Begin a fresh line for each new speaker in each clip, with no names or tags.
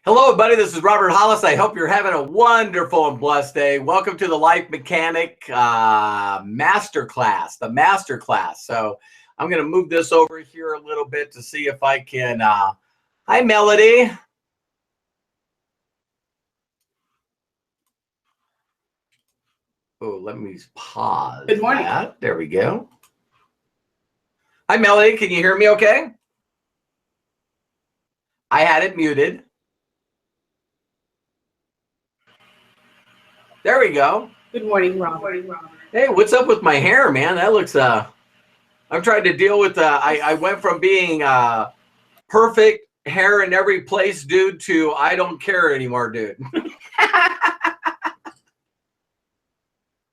Hello, everybody. This is Robert Hollis. I hope you're having a wonderful and blessed day. Welcome to the Life Mechanic Masterclass, the Masterclass. So I'm going to move this over here a little bit to see if I can. Hi, Melody. Oh, let me pause.
Good morning.
There we go. Hi, Melody. Can you hear me okay? I had it muted. There we go.
Good morning, Robert.
Hey, what's up with my hair, man? That looks, I'm trying to deal with, I went from being perfect hair in every place, dude, to I don't care anymore, dude.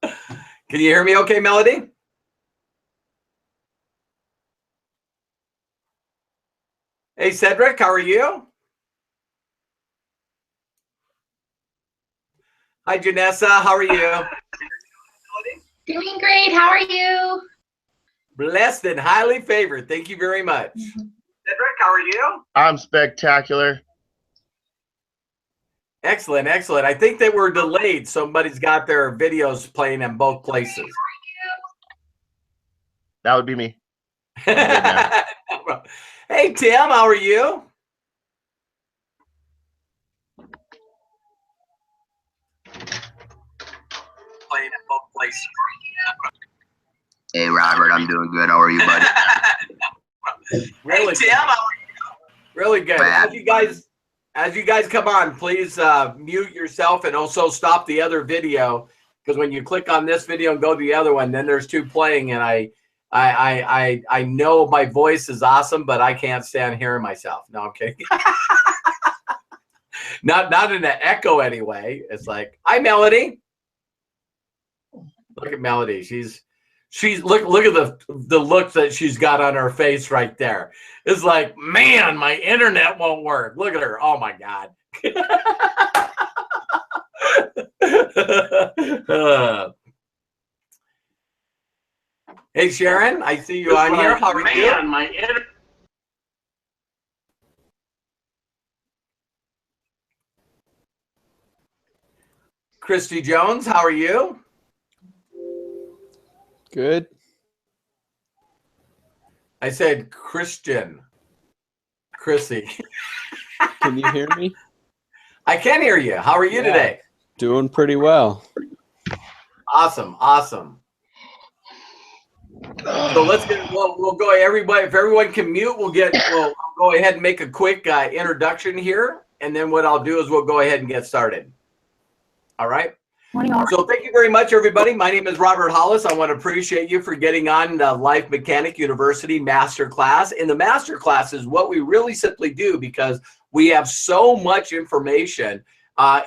Can you hear me okay, Melody? Hey, Cedric, how are you? Hi, Janessa, how are you?
Doing great. How are you?
Blessed and highly favored. Thank you very much. Cedric, how are you?
I'm spectacular.
Excellent, excellent. I think they were delayed. Somebody's got their videos playing in both places.
That would be me.
Hey, Tim, how are you? Playing in both places.
Hey, Robert, I'm doing good. How are you, buddy?
Really, Tim, how are you? Really good. As you guys come on, please mute yourself and also stop the other video, because when you click on this video and go to the other one, then there's two playing, and I know my voice is awesome, but I can't stand hearing myself. No, I'm kidding. not in an echo anyway. It's like, hi, Melody. Look at Melody. She's look at the look that she's got on her face right there. It's like, man, my internet won't work. Look at her. Oh my God. Hey, Sharon, I see you on here. How are you? Christy Jones, how are you?
Good.
I said Christian. Chrissy.
Can you hear me?
I can hear you. How are you today?
Doing pretty well.
Awesome, awesome. So we'll go, everybody, if everyone can mute, we'll go ahead and make a quick introduction here. And then what I'll do is we'll go ahead and get started. All right. So thank you very much, everybody. My name is Robert Hollis. I want to appreciate you for getting on the Life Mechanic University Masterclass. And the Masterclass is what we really simply do, because we have so much information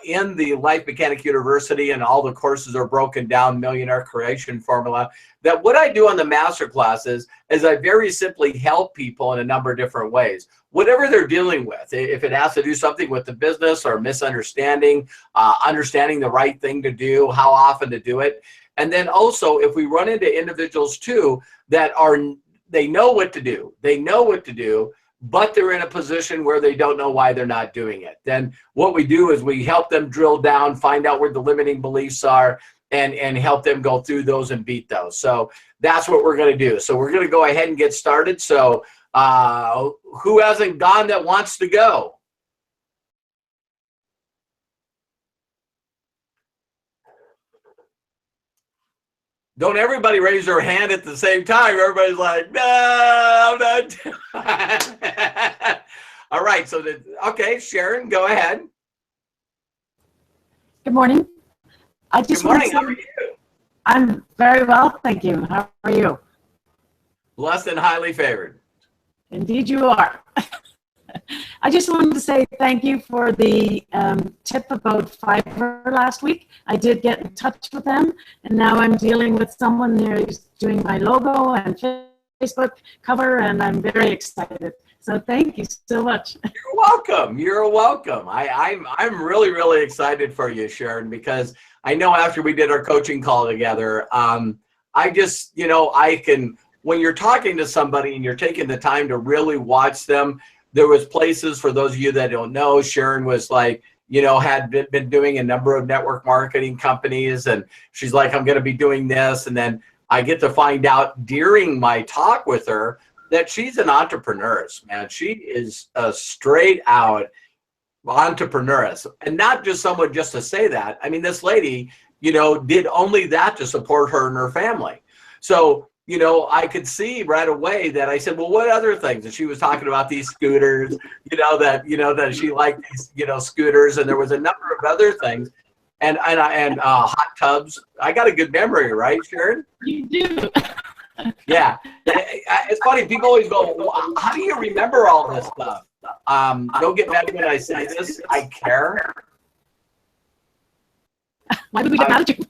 in the Life Mechanic University, and all the courses are broken down, Millionaire Creation Formula, that what I do on the Masterclass is I very simply help people in a number of different ways. Whatever they're dealing with, if it has to do something with the business or misunderstanding, understanding the right thing to do, how often to do it. And then also, if we run into individuals too that they know what to do, but they're in a position where they don't know why they're not doing it, then what we do is we help them drill down, find out where the limiting beliefs are, and help them go through those and beat those. So that's what we're going to do. So we're going to go ahead and get started. So who hasn't gone that wants to go? Don't everybody raise their hand at the same time. Everybody's like, no, I'm not. All right. So, okay, Sharon, go ahead.
Good morning.
Good morning. How are you?
I'm very well, thank you. How are you?
Blessed and highly favored.
Indeed you are. I just wanted to say thank you for the tip about Fiverr last week. I did get in touch with them, and now I'm dealing with someone there who's doing my logo and Facebook cover, and I'm very excited. So thank you so much.
You're welcome. You're welcome. I'm really, really excited for you, Sharon, because I know after we did our coaching call together, I just, I can, when you're talking to somebody and you're taking the time to really watch them, there was places, for those of you that don't know, Sharon was like, you know, had been doing a number of network marketing companies, and she's like, I'm going to be doing this. And then I get to find out during my talk with her that she's an entrepreneur, man. She is a straight out entrepreneur, and not just someone just to say that. I mean, this lady, you know, did only that to support her and her family. So, you know, I could see right away that I said, well, what other things? And she was talking about these scooters, that she liked these, scooters, and there was a number of other things, and hot tubs. I got a good memory, right, Sharon?
You do.
Yeah. It's funny. People always go, well, how do you remember all this stuff? Don't get mad when I say this. I care.
Why would we get mad at you?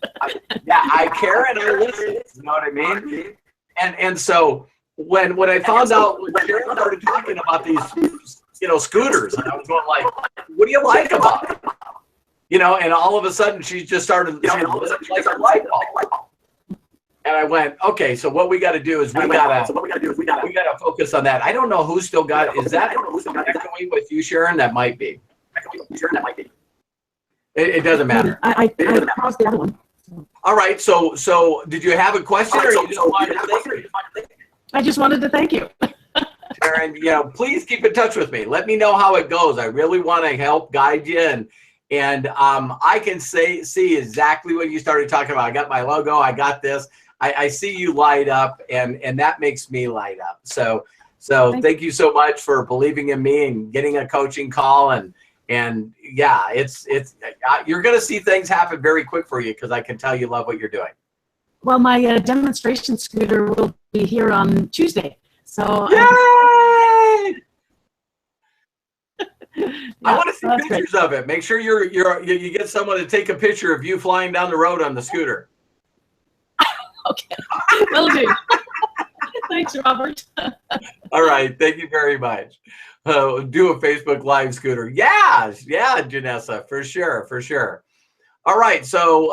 I care and I listen. You know what I mean? And so when I found out, when Sharon started talking about these, scooters, and I was going like, what do you like about it? And all of a sudden she just started like a light bulb. And I went, okay, so what we got to do is we got to focus on that. I don't know who's still got. Is that echoing with you, Sharon? That might be. It doesn't matter.
I paused the other one.
All right. So did you have a question, or you just wanted to thank?
I just wanted to thank you.
Sharon, please keep in touch with me. Let me know how it goes. I really want to help guide you, and I can see exactly what you started talking about. I got my logo. I got this. I see you light up, and that makes me light up. So thank you so much for believing in me and getting a coaching call, and yeah, it's you're going to see things happen very quick for you, because I can tell you love what you're doing.
Well, my demonstration scooter will be here on Tuesday. So
yay! I want to see pictures of it. Make sure you get someone to take a picture of you flying down the road on the scooter.
Okay, will do. Thanks, Robert.
All right, thank you very much. Do a Facebook Live scooter. Yeah, Janessa, for sure. All right, so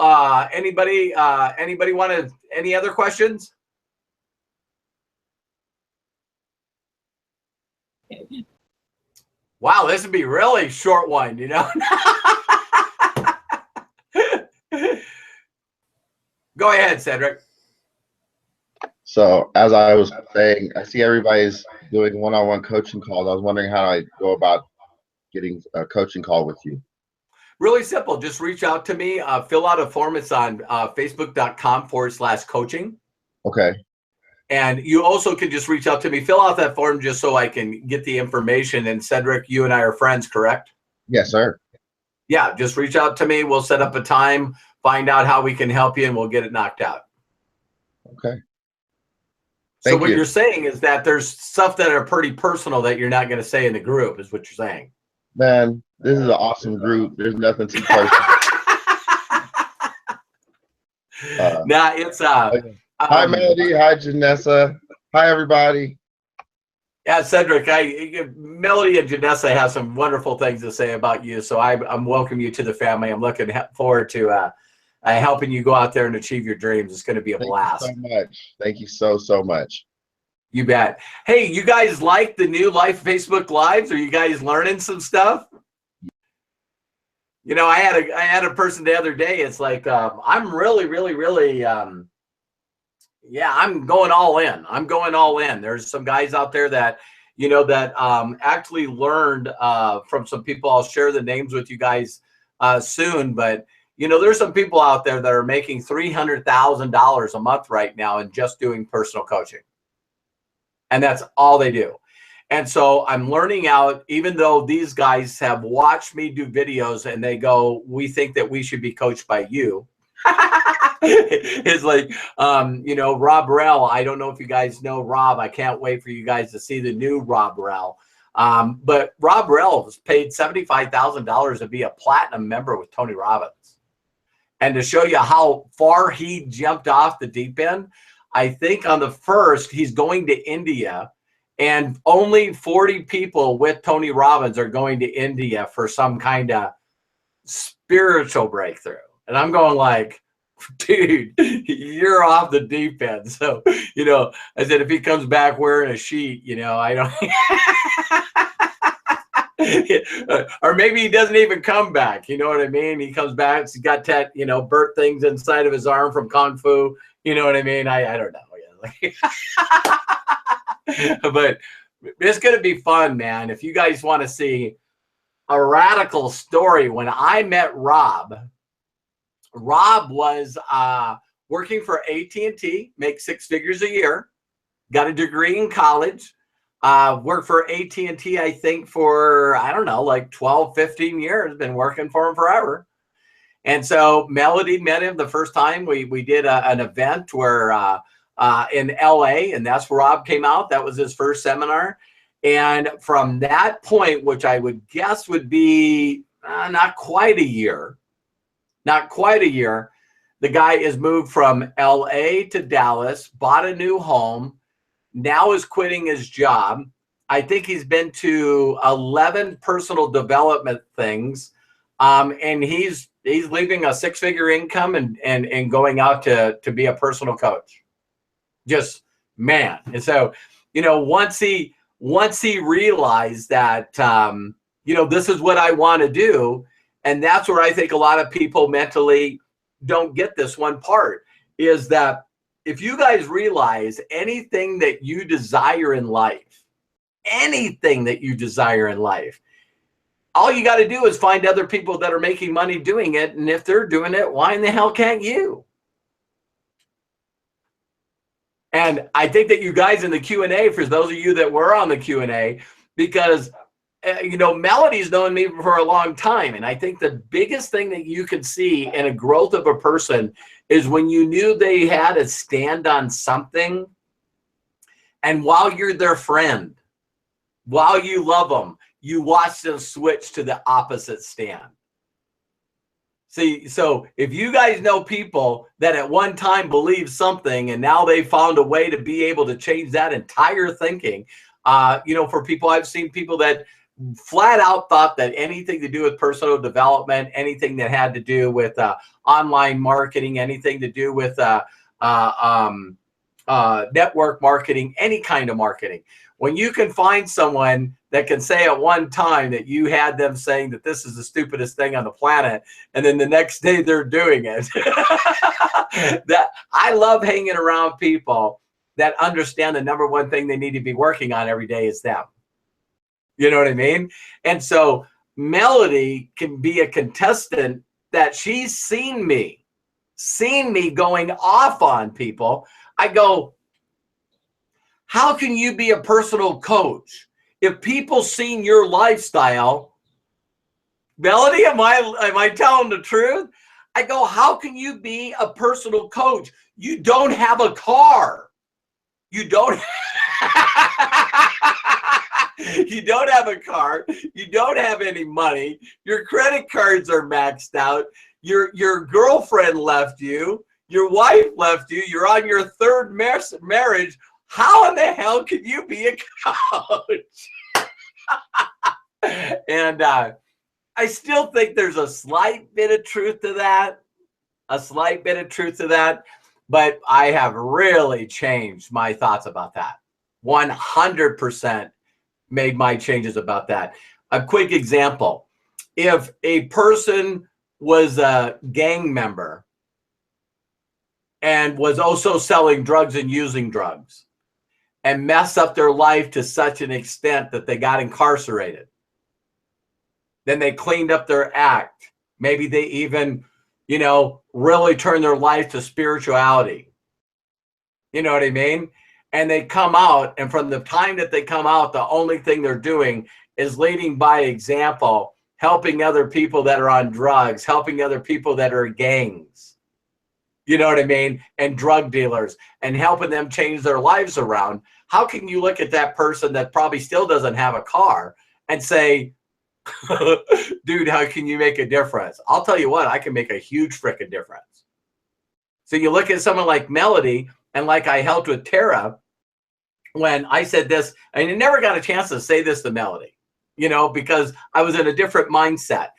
anybody want any other questions? Wow, this would be really short one, Go ahead, Cedric.
So as I was saying, I see everybody's doing one-on-one coaching calls. I was wondering how I go about getting a coaching call with you.
Really simple. Just reach out to me. Fill out a form. It's on facebook.com/coaching.
Okay.
And you also can just reach out to me. Fill out that form just so I can get the information. And Cedric, you and I are friends, correct? Yes,
sir.
Yeah, just reach out to me. We'll set up a time, find out how we can help you, and we'll get it knocked out.
Okay.
So what you're saying is that there's stuff that are pretty personal that you're not going to say in the group, is what you're saying.
Man, this is an awesome group. There's nothing too personal.
Nah, it's
hi, Melody. Hi, Janessa. Hi, everybody.
Yeah, Cedric. Melody and Janessa have some wonderful things to say about you, so I'm welcome you to the family. I'm looking forward to helping you go out there and achieve your dreams. It's going to be a blast.
Thank you so much. Thank you so much.
You bet. Hey, you guys like the new Life Facebook Lives? Are you guys learning some stuff? I had a person the other day. It's like I'm really I'm going all in. There's some guys out there that actually learned from some people. I'll share the names with you guys soon, but there's some people out there that are making $300,000 a month right now and just doing personal coaching. And that's all they do. And so I'm learning out, even though these guys have watched me do videos and they go, we think that we should be coached by you. It's like, Rob Rell. I don't know if you guys know Rob. I can't wait for you guys to see the new Rob Rell. But Rob Rell was paid $75,000 to be a platinum member with Tony Robbins. And to show you how far he jumped off the deep end, I think on the first, he's going to India, and only 40 people with Tony Robbins are going to India for some kind of spiritual breakthrough. And I'm going like, dude, you're off the deep end. So, I said, if he comes back wearing a sheet, I don't. Or maybe he doesn't even come back. You know what I mean? He comes back. He's got burnt things inside of his arm from Kung Fu. You know what I mean? I don't know. But it's going to be fun, man. If you guys want to see a radical story, when I met Rob was working for AT&T, makes 6 figures a year, got a degree in college, worked for AT&T, I think for, I don't know, like 12, 15 years, been working for him forever. And so Melody met him the first time. We did an event where in LA, and that's where Rob came out. That was his first seminar. And from that point, which I would guess would be not quite a year, the guy is moved from LA to Dallas, bought a new home, now is quitting his job. I think he's been to 11 personal development things, and he's leaving a 6-figure income and going out to be a personal coach. Just, man. And so, once he realized that, this is what I want to do, and that's where I think a lot of people mentally don't get this one part, is that if you guys realize anything that you desire in life, all you got to do is find other people that are making money doing it. And if they're doing it, why in the hell can't you? And I think that you guys in the Q&A, for those of you that were on the Q&A, because Melody's known me for a long time. And I think the biggest thing that you can see in a growth of a person is when you knew they had to stand on something. And while you're their friend, while you love them, you watch them switch to the opposite stand. See, so if you guys know people that at one time believed something and now they found a way to be able to change that entire thinking, for people, I've seen people that flat out thought that anything to do with personal development, anything that had to do with online marketing, anything to do with network marketing, any kind of marketing. When you can find someone that can say at one time that you had them saying that this is the stupidest thing on the planet, and then the next day they're doing it. That I love hanging around people that understand the number one thing they need to be working on every day is them. You know what I mean? And so Melody can be a contestant that she's seen me going off on people. I go, how can you be a personal coach if people seen your lifestyle? Melody, am I telling the truth? I go, how can you be a personal coach? You don't have a car. You don't you don't have a car. You don't have any money. Your credit cards are maxed out. Your girlfriend left you. Your wife left you. You're on your 3rd marriage. How in the hell can you be a coach? And I still think there's a slight bit of truth to that. But I have really changed my thoughts about that. 100% made my changes about that. A quick example. If a person was a gang member and was also selling drugs and using drugs and messed up their life to such an extent that they got incarcerated, then they cleaned up their act. Maybe they even, really turned their life to spirituality. You know what I mean? And they come out, and from the time that they come out, the only thing they're doing is leading by example, helping other people that are on drugs, helping other people that are gangs. You know what I mean? And drug dealers, and helping them change their lives around. How can you look at that person that probably still doesn't have a car and say, dude, how can you make a difference? I'll tell you what, I can make a huge freaking difference. So you look at someone like Melody, and like I helped with Tara, when I said this, and I never got a chance to say this to Melody, because I was in a different mindset.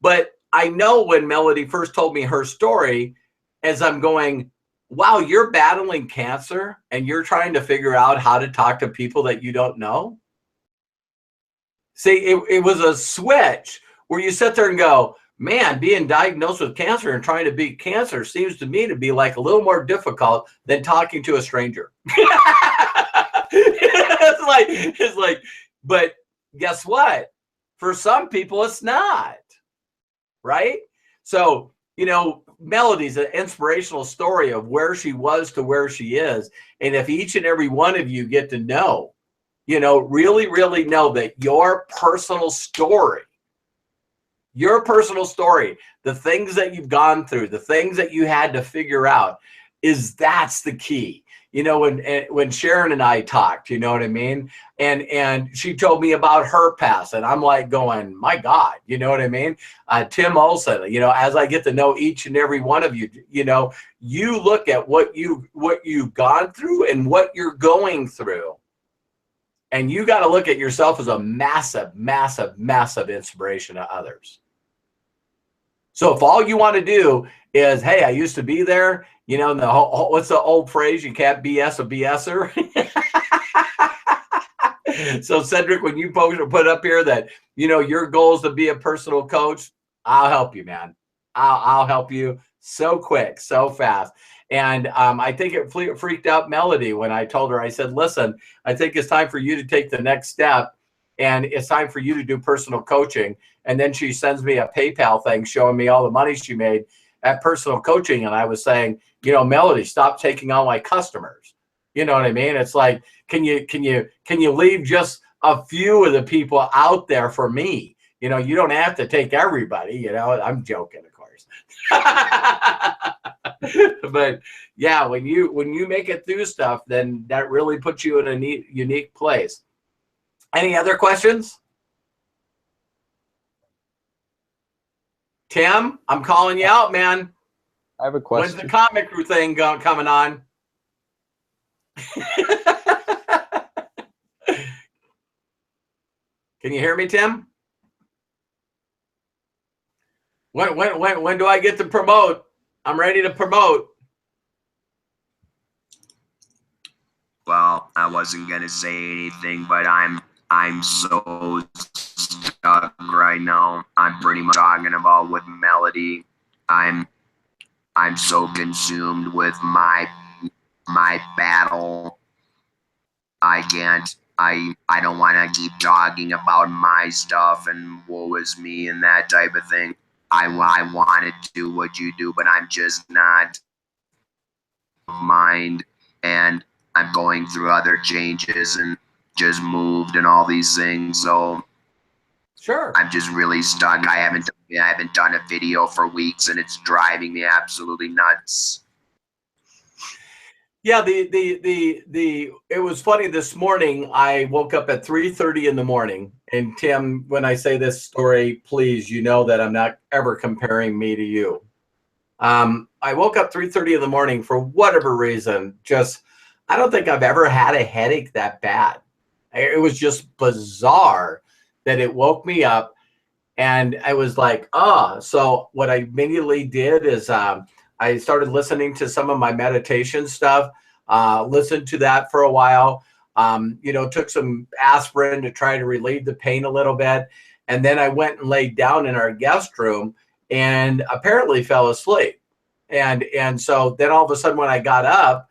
But I know when Melody first told me her story, as I'm going, wow, you're battling cancer and you're trying to figure out how to talk to people that you don't know. See, it was a switch where you sit there and go, man, being diagnosed with cancer and trying to beat cancer seems to me to be like a little more difficult than talking to a stranger. it's like, but guess what? For some people, it's not, right? So, you know, Melody's an inspirational story of where she was to where she is. And if each and every one of you get to know, you know, really, really know that your personal story, the things that you've gone through, the things that you had to figure out, that's the key. You know, when Sharon and I talked, you know what I mean? And she told me about her past, and I'm like going, my God, you know what I mean? Tim Olson, you know, as I get to know each and every one of you, you know, you look at what you've gone through and what you're going through. And you got to look at yourself as a massive, massive, massive inspiration to others. So if all you want to do is, hey, I used to be there, you know, what's the old phrase? You can't BS a BSer. So Cedric, when you put up here that, you know, your goal is to be a personal coach, I'll help you, man. I'll help you so quick, so fast. And I think it freaked out Melody when I told her, I said, listen, I think it's time for you to take the next step, and it's time for you to do personal coaching. And then she sends me a PayPal thing showing me all the money she made at personal coaching. And I was saying, you know, Melody, stop taking all my customers. You know what I mean? It's like, can you leave just a few of the people out there for me? You know, you don't have to take everybody, you know. I'm joking, of course. But yeah, when you make it through stuff, then that really puts you in a unique place. Any other questions? Tim, I'm calling you out, man.
I have a question.
When's the comic crew thing coming on? Can you hear me, Tim? When do I get to promote? I'm ready to promote.
Well, I wasn't gonna say anything, but I'm so stuck right now. I'm pretty much talking about with Melody. I'm so consumed with my battle. I can't. I don't want to keep talking about my stuff and woe is me and that type of thing. I want to do what you do, but I'm just not mind, and I'm going through other changes and just moved and all these things. So
sure,
I'm just really stuck. I haven't done a video for weeks, and it's driving me absolutely nuts.
Yeah, it was funny this morning. I woke up at 3:30 in the morning, and Tim, when I say this story, please, you know that I'm not ever comparing me to you. I woke up 3:30 in the morning for whatever reason. Just, I don't think I've ever had a headache that bad. It was just bizarre that it woke me up, and I was like, oh. So what I immediately did is I started listening to some of my meditation stuff, listened to that for a while, you know, took some aspirin to try to relieve the pain a little bit. And then I went and laid down in our guest room and apparently fell asleep. And so then all of a sudden when I got up,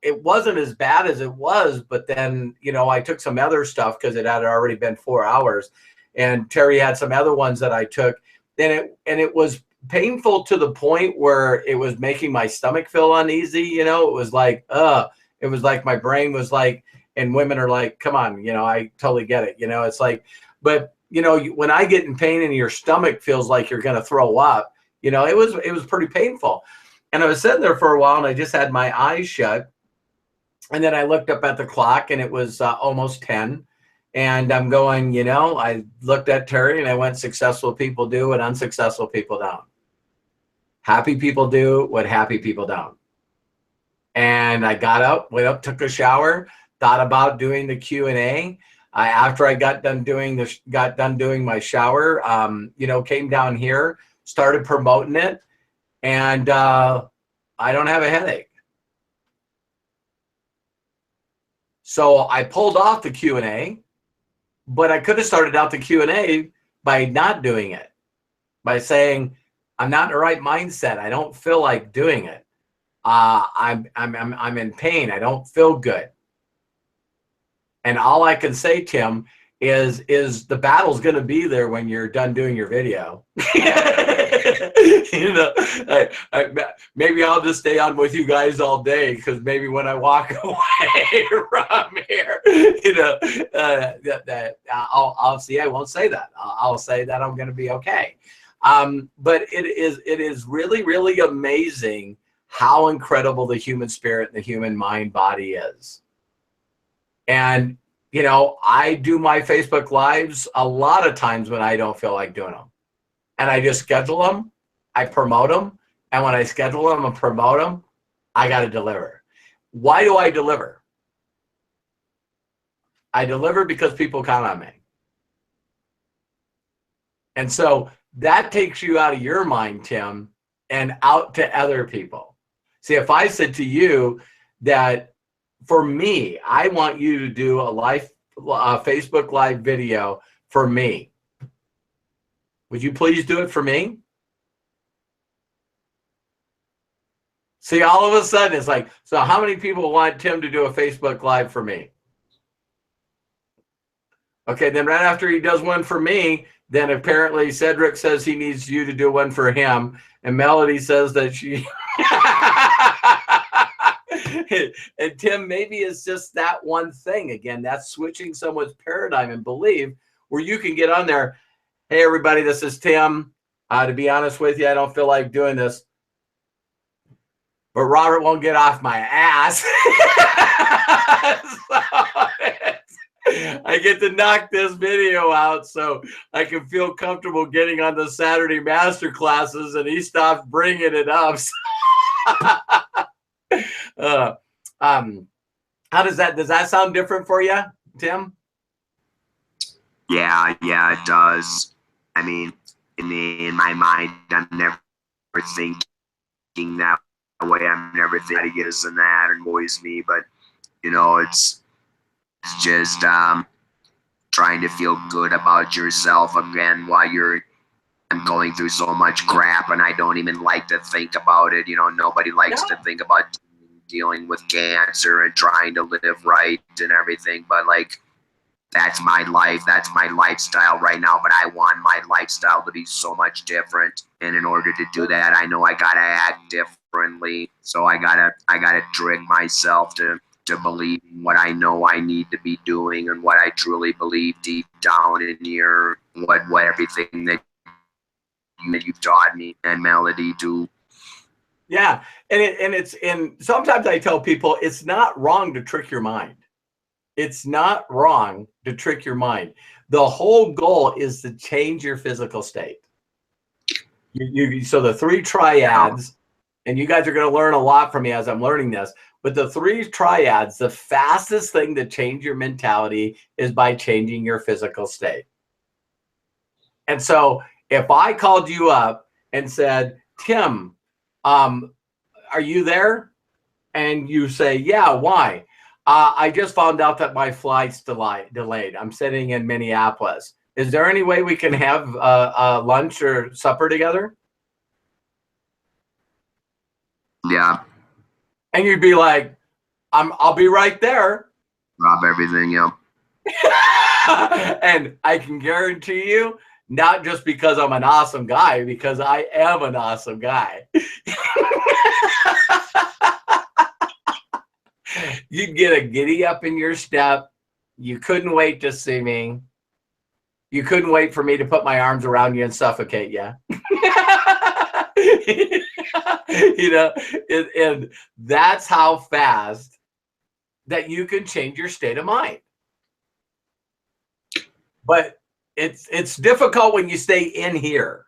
it wasn't as bad as it was, but then, you know, I took some other stuff because it had already been 4 hours, and Terry had some other ones that I took, and it was painful to the point where it was making my stomach feel uneasy. You know, it was like my brain was like, and women are like, come on, you know, I totally get it. You know, it's like, but you know, when I get in pain and your stomach feels like you're going to throw up, you know, it was pretty painful. And I was sitting there for a while and I just had my eyes shut. And then I looked up at the clock and it was almost 10. And I'm going, you know, I looked at Terry and I went, successful people do what unsuccessful people don't. Happy people do what happy people don't. And I got up, went up, took a shower, thought about doing the Q&A. After I got done doing my shower, you know, came down here, started promoting it, and I don't have a headache. So I pulled off the Q&A, But I could have started out the Q&A by not doing it, by saying, I'm not in the right mindset. I don't feel like doing it. I'm in pain. I don't feel good. And all I can say, Tim, is the battle's going to be there when you're done doing your video. You know, maybe I'll just stay on with you guys all day, because maybe when I walk away from here, you know, I'll see. I won't say that. I'll say that I'm going to be okay. But it is really, really amazing how incredible the human spirit and the human mind body is. And, you know, I do my Facebook Lives a lot of times when I don't feel like doing them. And I just schedule them, I promote them. And when I schedule them and promote them, I got to deliver. Why do I deliver? I deliver because people count on me. And so that takes you out of your mind, Tim, and out to other people. See, if I said to you that, for me, I want you to do a Facebook Live video for me, would you please do it for me? See, all of a sudden it's like, so how many people want Tim to do a Facebook Live for me? Okay, then right after he does one for me, then apparently Cedric says he needs you to do one for him, and Melody says that she and Tim, maybe it's just that one thing. Again, that's switching someone's paradigm and belief, where you can get on there. Hey, everybody, this is Tim. To be honest with you, I don't feel like doing this, but Robert won't get off my ass. I get to knock this video out so I can feel comfortable getting on the Saturday master classes, and he stopped bringing it up. How does that sound different for you, Tim?
Yeah, it does. I mean, in my mind, I'm never thinking that way. I'm never thinking that is and that annoys me, but you know, it's just trying to feel good about yourself again while I'm going through so much crap, and I don't even like to think about it. You know, nobody likes to think about dealing with cancer and trying to live right and everything, but like, that's my life, that's my lifestyle right now, but I want my lifestyle to be so much different, and in order to do that, I know I gotta act differently. So I gotta trick myself to believe in what I know I need to be doing, and what I truly believe deep down in here, what everything that you've taught me and Melody do.
Yeah, and sometimes I tell people it's not wrong to trick your mind. It's not wrong to trick your mind. The whole goal is to change your physical state. So the 3 triads, and you guys are going to learn a lot from me as I'm learning this, but the 3 triads, the fastest thing to change your mentality is by changing your physical state. And so if I called you up and said, Tim, are you there? And you say, yeah, why? I just found out that my flight's delayed. I'm sitting in Minneapolis. Is there any way we can have lunch or supper together?
Yeah.
And you'd be like, I'll be right there.
Drop everything, yeah.
And I can guarantee you, not just because I'm an awesome guy, because I am an awesome guy. You'd get a giddy up in your step. You couldn't wait to see me. You couldn't wait for me to put my arms around you and suffocate you. You know, and that's how fast that you can change your state of mind. But it's difficult when you stay in here.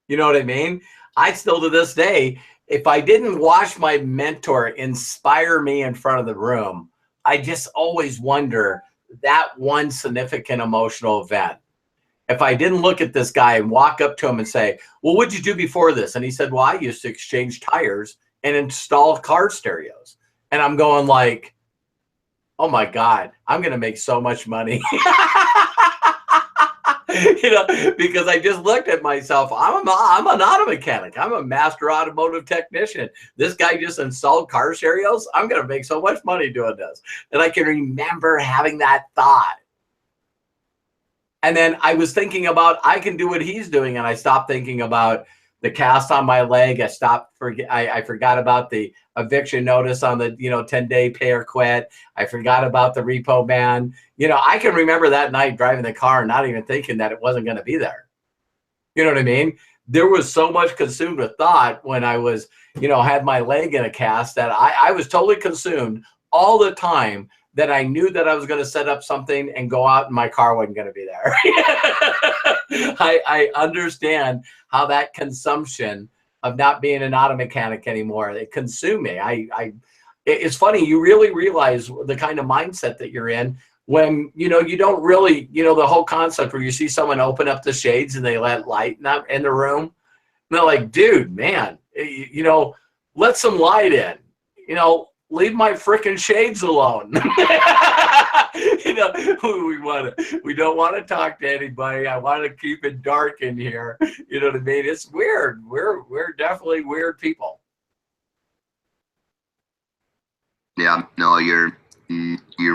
You know what I mean? I still, to this day, if I didn't watch my mentor inspire me in front of the room, I just always wonder that one significant emotional event. If I didn't look at this guy and walk up to him and say, well, what'd you do before this? And he said, well, I used to exchange tires and install car stereos. And I'm going like, oh my God, I'm going to make so much money. You know, because I just looked at myself. I'm an auto mechanic. I'm a master automotive technician. This guy just installed car stereos. I'm going to make so much money doing this. And I can remember having that thought. And then I was thinking about, I can do what he's doing. And I stopped thinking about the cast on my leg. I forgot about the eviction notice on the, 10-day pay or quit. I forgot about the repo man. I can remember that night driving the car and not even thinking that it wasn't going to be there. You know what I mean? There was so much consumed with thought when I was, had my leg in a cast that I was totally consumed all the time, that I knew that I was going to set up something and go out and my car wasn't going to be there. I understand how that consumption of not being an auto mechanic anymore, it consumed me. It's funny, you really realize the kind of mindset that you're in when, you don't really, the whole concept where you see someone open up the shades and they let light in the room. And they're like, dude, man, let some light in, leave my freaking shades alone. We don't want to talk to anybody. I want to keep it dark in here. You know what I mean? It's weird. We're definitely weird people.
Yeah, no, you're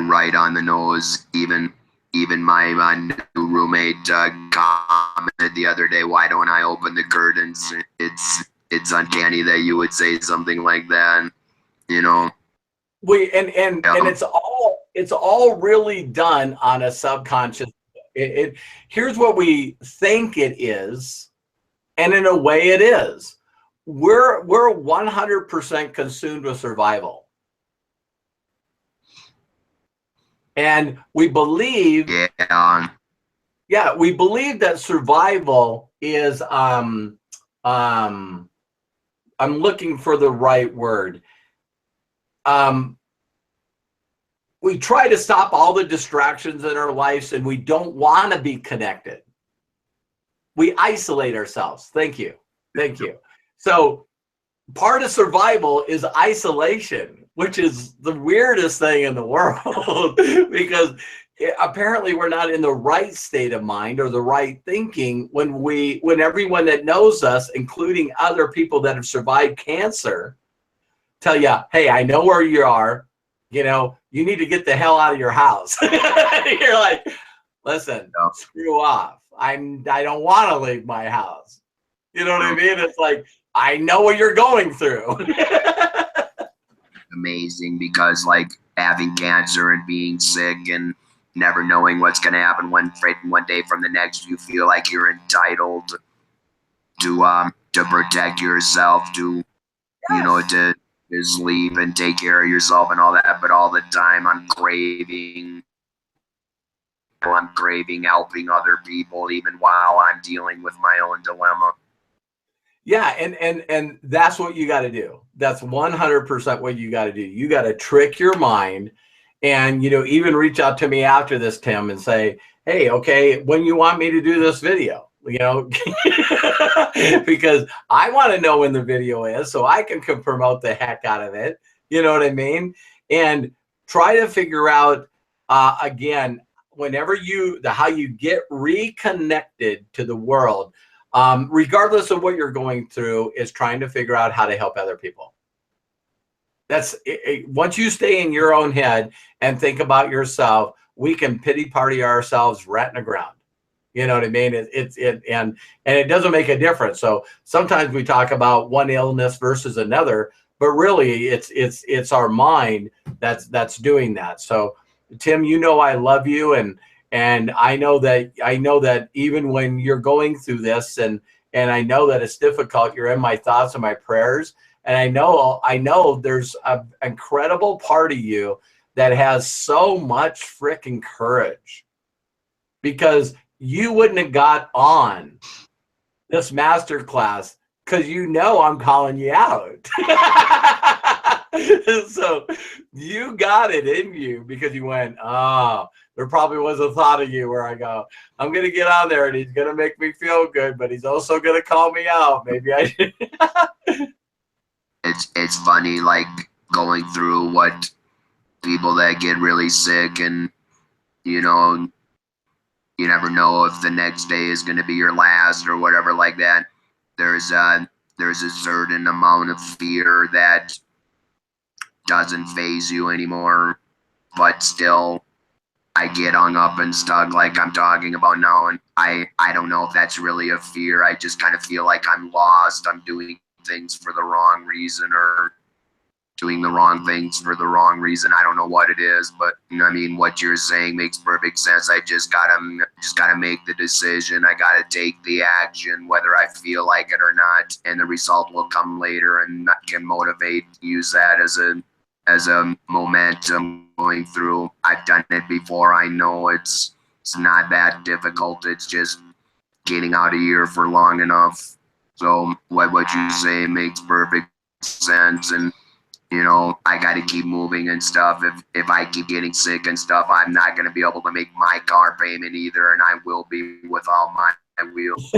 right on the nose. Even my new roommate commented the other day, "Why don't I open the curtains?" It's uncanny that you would say something like that. And
it's all really done on a subconscious. Here's what we think it is, and in a way it is. We're 100% consumed with survival, and we believe. Yeah, we believe that survival is. I'm looking for the right word. We try to stop all the distractions in our lives, and we don't want to be connected. We isolate ourselves. Thank you. So part of survival is isolation, which is the weirdest thing in the world because apparently we're not in the right state of mind or the right thinking when everyone that knows us, including other people that have survived cancer, tell you, hey, I know where you are. You need to get the hell out of your house. You're like, listen, screw off. I don't want to leave my house. You know what I mean? It's like, I know what you're going through.
Amazing, because like having cancer and being sick and never knowing what's going to happen one day from the next, you feel like you're entitled to protect yourself, to sleep and take care of yourself and all that, but all the time I'm craving helping other people even while I'm dealing with my own dilemma.
Yeah, and that's what you got to do. That's 100% what you got to do. You got to trick your mind, and even reach out to me after this, Tim, and say, hey, okay, when you want me to do this video, because I want to know when the video is so I can promote the heck out of it. You know what I mean? And try to figure out, again, whenever how you get reconnected to the world, regardless of what you're going through, is trying to figure out how to help other people. That's once you stay in your own head and think about yourself, we can pity party ourselves right in the ground. You know what I mean? And it doesn't make a difference. So sometimes we talk about one illness versus another, but really it's our mind that's doing that. So Tim, I love you, and I know that even when you're going through this, and I know that it's difficult, you're in my thoughts and my prayers. And I know there's an incredible part of you that has so much freaking courage, because you wouldn't have got on this masterclass because I'm calling you out. So you got it in you because you went, oh, there probably was a thought of you where I go, I'm going to get on there and he's going to make me feel good, but he's also going to call me out. Maybe I should.
It's funny, like going through what people that get really sick and, you never know if the next day is going to be your last or whatever like that. There's a certain amount of fear that doesn't phase you anymore, but still I get hung up and stuck like I'm talking about now, and I don't know if that's really a fear. I just kind of feel like I'm lost. I'm doing things for the wrong reason, or doing the wrong things for the wrong reason. I don't know what it is, but I mean, what you're saying makes perfect sense. I just gotta make the decision. I gotta take the action, whether I feel like it or not, and the result will come later, and I can motivate, use that as a momentum going through. I've done it before. I know it's not that difficult. It's just getting out of here for long enough. So what you say makes perfect sense, and I got to keep moving and stuff. If I keep getting sick and stuff, I'm not going to be able to make my car payment either, and I will be without my wheels.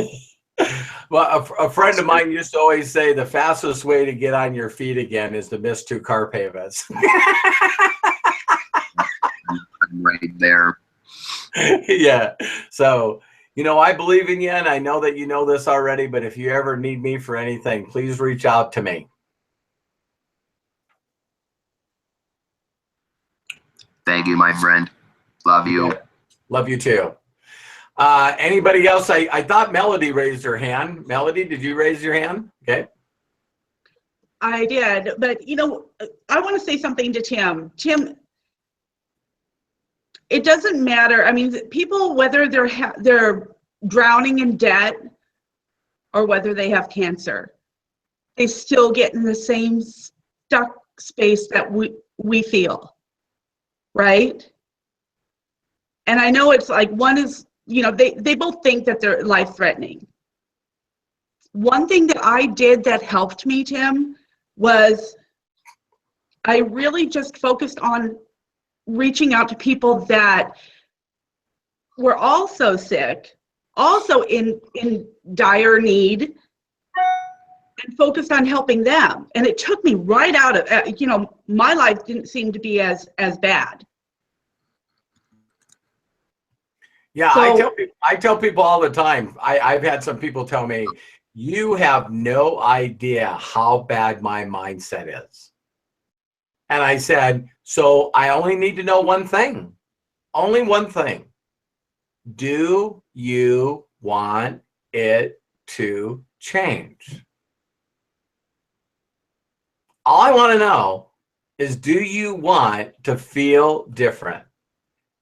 Well, a friend of mine used to always say the fastest way to get on your feet again is to miss 2 car payments.
Right there.
Yeah. So, I believe in you, and I know that you know this already, but if you ever need me for anything, please reach out to me.
Thank you, my friend. Love you.
Yeah. Love you too. Anybody else? I thought Melody raised her hand. Melody, did you raise your hand? Okay.
I did, but I want to say something to Tim. Tim, it doesn't matter. I mean, people, whether they're drowning in debt or whether they have cancer, they still get in the same stuck space that we feel, right? And I know it's like one is, they both think that they're life-threatening. One thing that I did that helped me, Tim, was I really just focused on reaching out to people that were also sick, also in dire need, and focused on helping them. And it took me right out of, my life didn't seem to be as bad.
Yeah,
So,
I tell people all the time. I've had some people tell me, you have no idea how bad my mindset is. And I said, so I only need to know one thing. Only one thing. Do you want it to change? All I want to know is, do you want to feel different?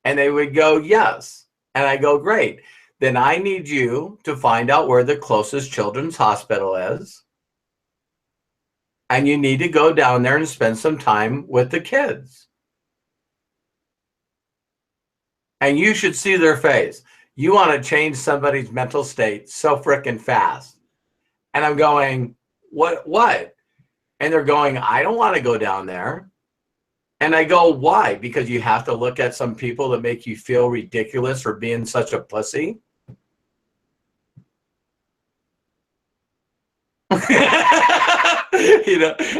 And they would go, yes. And I go, great. Then I need you to find out where the closest children's hospital is. And you need to go down there and spend some time with the kids. And you should see their face. You want to change somebody's mental state so frickin' fast. And I'm going, what? And they're going, I don't want to go down there. And I go, why? Because you have to look at some people that make you feel ridiculous for being such a pussy.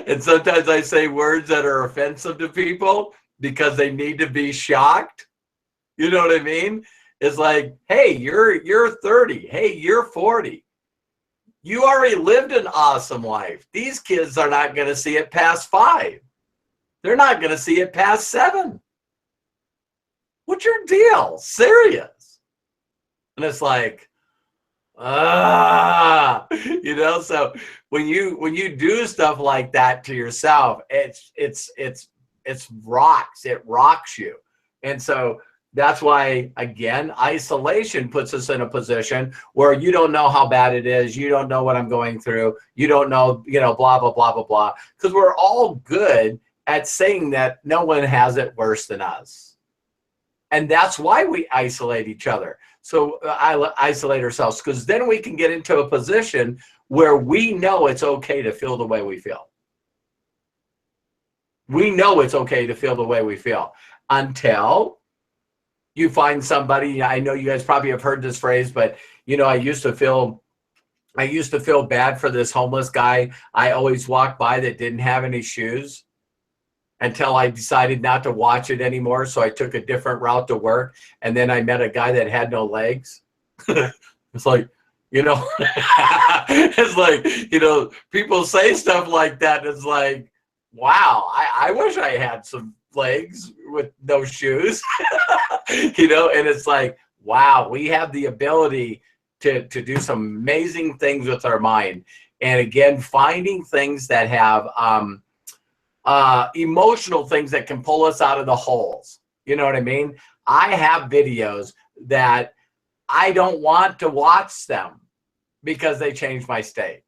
And sometimes I say words that are offensive to people because they need to be shocked. You know what I mean? It's like, hey, you're 30. Hey, you're 40. You already lived an awesome life. These kids are not going to see it past 5. They're not going to see it past 7. What's your deal? Serious. And it's like, so when you do stuff like that to yourself, it rocks you. And so that's why, again, isolation puts us in a position where you don't know how bad it is. You don't know what I'm going through. You don't know, blah, blah, blah, blah, blah. Because we're all good at saying that no one has it worse than us. And that's why we isolate each other. So isolate ourselves, because then we can get into a position where we know it's okay to feel the way we feel. We know it's okay to feel the way we feel until you find somebody. I know you guys probably have heard this phrase, but I used to feel bad for this homeless guy I always walked by that didn't have any shoes. until I decided not to watch it anymore. So I took a different route to work. And then I met a guy that had no legs. It's like, you know, it's like, you know, people say stuff like that. It's like, wow, I wish I had some legs with no shoes, you know, and it's like, wow, we have the ability to do some amazing things with our mind. And again, finding things that have emotional things that can pull us out of the holes. You know what I mean? I have videos that I don't want to watch them because they change my state.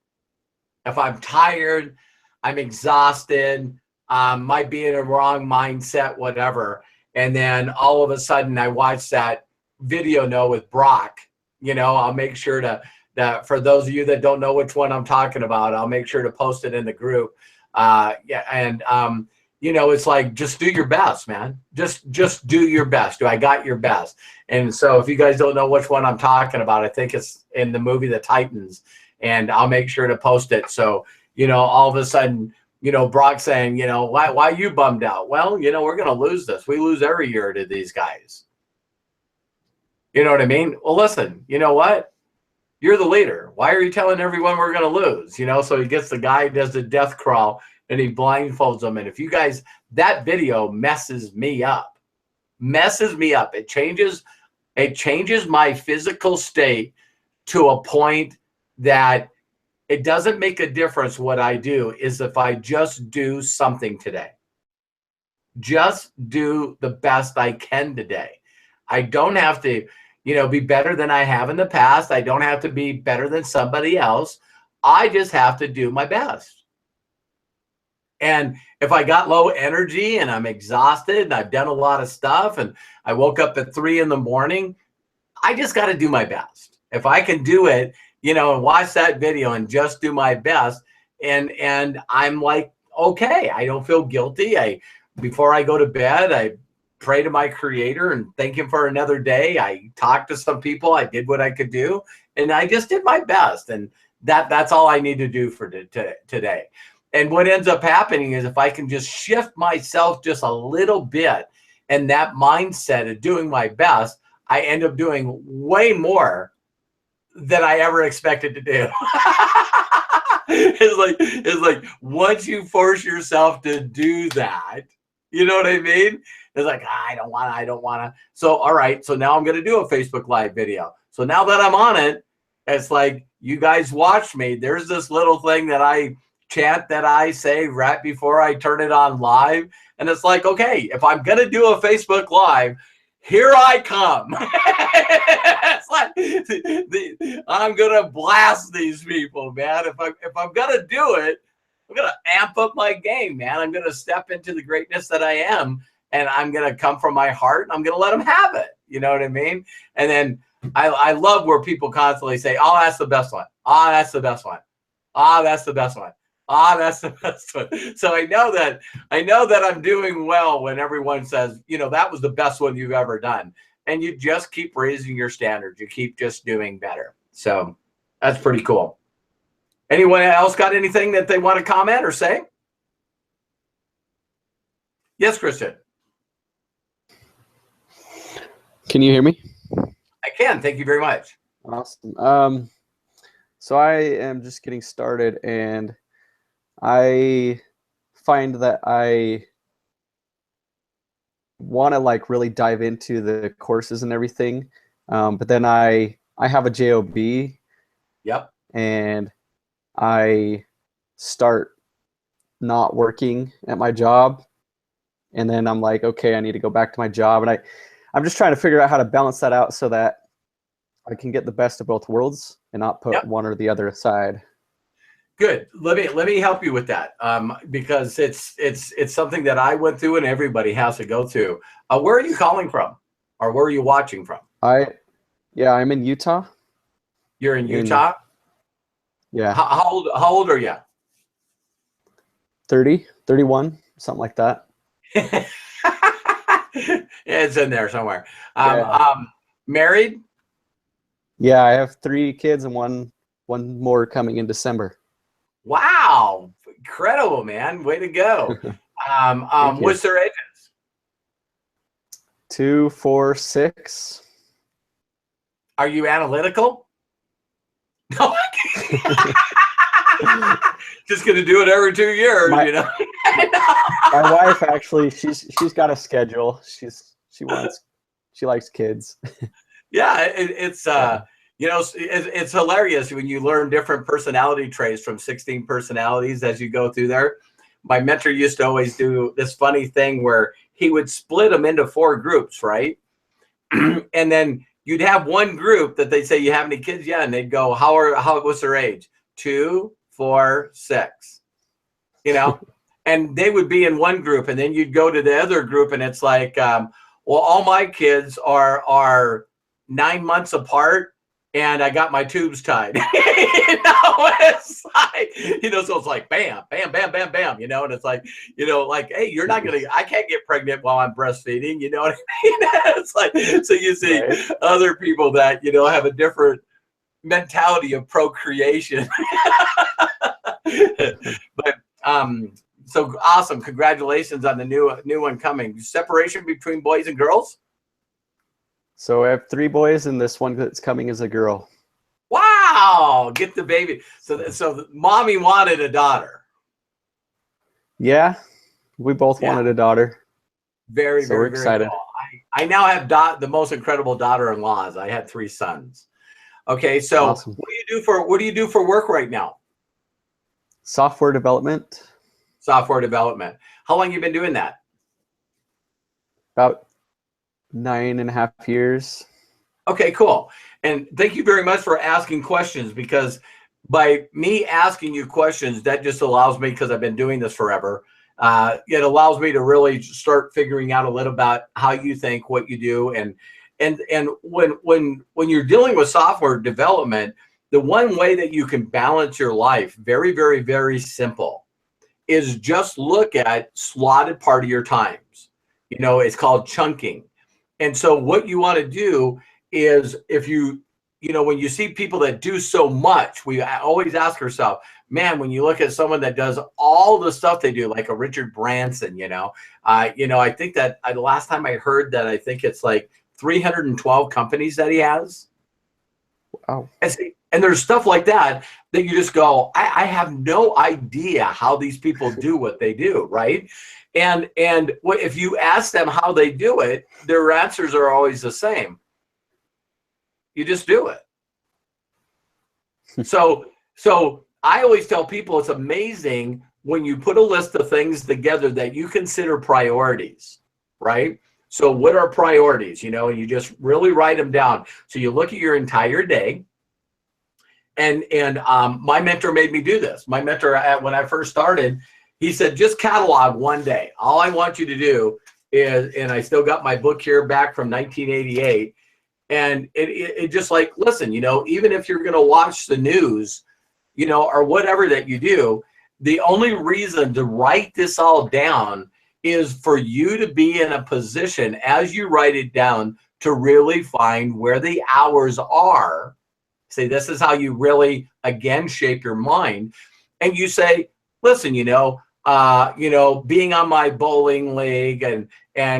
If I'm tired, I'm exhausted, might be in a wrong mindset, whatever. And then all of a sudden I watch that video with Brock, you know, I'll make sure that for those of you that don't know which one I'm talking about, I'll make sure to post it in the group. You know, it's like, just do your best, man. Just do your best. I got your best. And so if you guys don't know which one I'm talking about, I think it's in the movie The Titans, and I'll make sure to post it. So, you know, all of a sudden, you know, Brock saying, you know, why are you bummed out? Well, you know, we're going to lose this. We lose every year to these guys. You know what I mean? Well, listen, you know what? You're the leader. Why are you telling everyone we're going to lose? You know, so he gets the guy, does the death crawl, and he blindfolds them. And if you guys, that video messes me up. It changes my physical state to a point that it doesn't make a difference what I do, is if I just do something today. Just do the best I can today. I don't have to, you know, be better than I have in the past. I don't have to be better than somebody else. I just have to do my best. And if I got low energy and I'm exhausted and I've done a lot of stuff and I woke up at 3 in the morning, I just got to do my best. If I can do it, you know, and watch that video and just do my best, and I'm like, okay, I don't feel guilty. Before I go to bed, I pray to my creator and thank him for another day. I talked to some people. I did what I could do, and I just did my best. And that's all I need to do for today. And what ends up happening is if I can just shift myself just a little bit and that mindset of doing my best, I end up doing way more than I ever expected to do. It's like once you force yourself to do that, you know what I mean? It's like, I don't want to. So, all right. So now I'm going to do a Facebook Live video. So now that I'm on it, it's like, you guys watch me. There's this little thing that I chant that I say right before I turn it on live. And it's like, okay, if I'm going to do a Facebook Live, here I come. It's like I'm gonna blast these people, man. If I'm gonna do it, I'm gonna amp up my game, man. I'm gonna step into the greatness that I am, and I'm gonna come from my heart, and I'm gonna let them have it. You know what I mean? And then I love where people constantly say, "Oh, that's the best one. Ah, that's the best one. Ah, that's the best one. Ah, that's the best one." So I know that I'm doing well when everyone says, you know, that was the best one you've ever done. And you just keep raising your standards. You keep just doing better. So that's pretty cool. Anyone else got anything that they want to comment or say? Yes, Christian.
Can you hear me?
I can. Thank you very much.
Awesome. So I am just getting started, and I find that I want to like really dive into the courses and everything, but then I have a job.
Yep. And
I start not working at my job, and then I'm like, okay, I need to go back to my job, and I'm just trying to figure out how to balance that out so that I can get the best of both worlds and not put one or the other aside.
Good. Let me help you with that, because it's something that I went through and everybody has to go through. Where are you calling from, or where are you watching from?
I'm in Utah.
You're in Utah?
Yeah.
How old are you?
30, 31, something like that.
It's in there somewhere.
Yeah.
Married?
Yeah, I have 3 kids and one more coming in December.
Wow, incredible, man. Way to go. What's their ages?
2, 4, 6.
Are you analytical? No. Just gonna do it every 2 years, you know.
My wife actually, she's got a schedule. She likes kids.
Yeah, it's you know, it's hilarious when you learn different personality traits from 16 personalities as you go through there. My mentor used to always do this funny thing where he would split them into 4 groups, right? And then you'd have one group that they'd say, "You have any kids?" Yeah, and they'd go, what's their age? 2, 4, 6. You know, and they would be in one group, and then you'd go to the other group, and it's like, well, all my kids are 9 months apart, and I got my tubes tied. You know, it's like, you know, so it's like bam, bam, bam, bam, bam, you know, and it's like, you know, like, hey, I can't get pregnant while I'm breastfeeding, you know what I mean? It's like, so you see other people that, you know, have a different mentality of procreation. But so awesome, congratulations on the new one coming. Separation between boys and girls?
So I have 3 boys, and this one that's coming is a girl.
Wow, get the baby. So mommy wanted a daughter.
Yeah, we both wanted a daughter.
Very,
so
very,
we're excited.
Cool. I now have the most incredible daughter-in-laws. I had 3 sons. Okay, so
awesome.
What do you do for work right now?
Software development.
Software development. How long have you been doing that?
About 9.5 years.
Okay, cool. And thank you very much for asking questions, because by me asking you questions, that just allows me, because I've been doing this forever, it allows me to really start figuring out a little about how you think, what you do. And when you're dealing with software development, the one way that you can balance your life, very, very, very simple, is just look at slotted part of your times. You know, it's called chunking. And so what you want to do is, if you know, when you see people that do so much, we always ask ourselves, man, when you look at someone that does all the stuff they do, like a Richard Branson, you know, I think that the last time I heard that, I think it's like 312 companies that he has.
Wow.
And there's stuff like that you just go, I have no idea how these people do what they do, right? And if you ask them how they do it, their answers are always the same. You just do it. So I always tell people it's amazing when you put a list of things together that you consider priorities, right? So what are priorities? You know, and you just really write them down. So you look at your entire day. And my mentor made me do this. My mentor, when I first started, he said, just catalog one day. All I want you to do is, and I still got my book here back from 1988. And it just like, listen, you know, even if you're going to watch the news, you know, or whatever that you do, the only reason to write this all down is for you to be in a position as you write it down to really find where the hours are. Say, this is how you really, again, shape your mind. And you say, listen, you know, being on my bowling league and,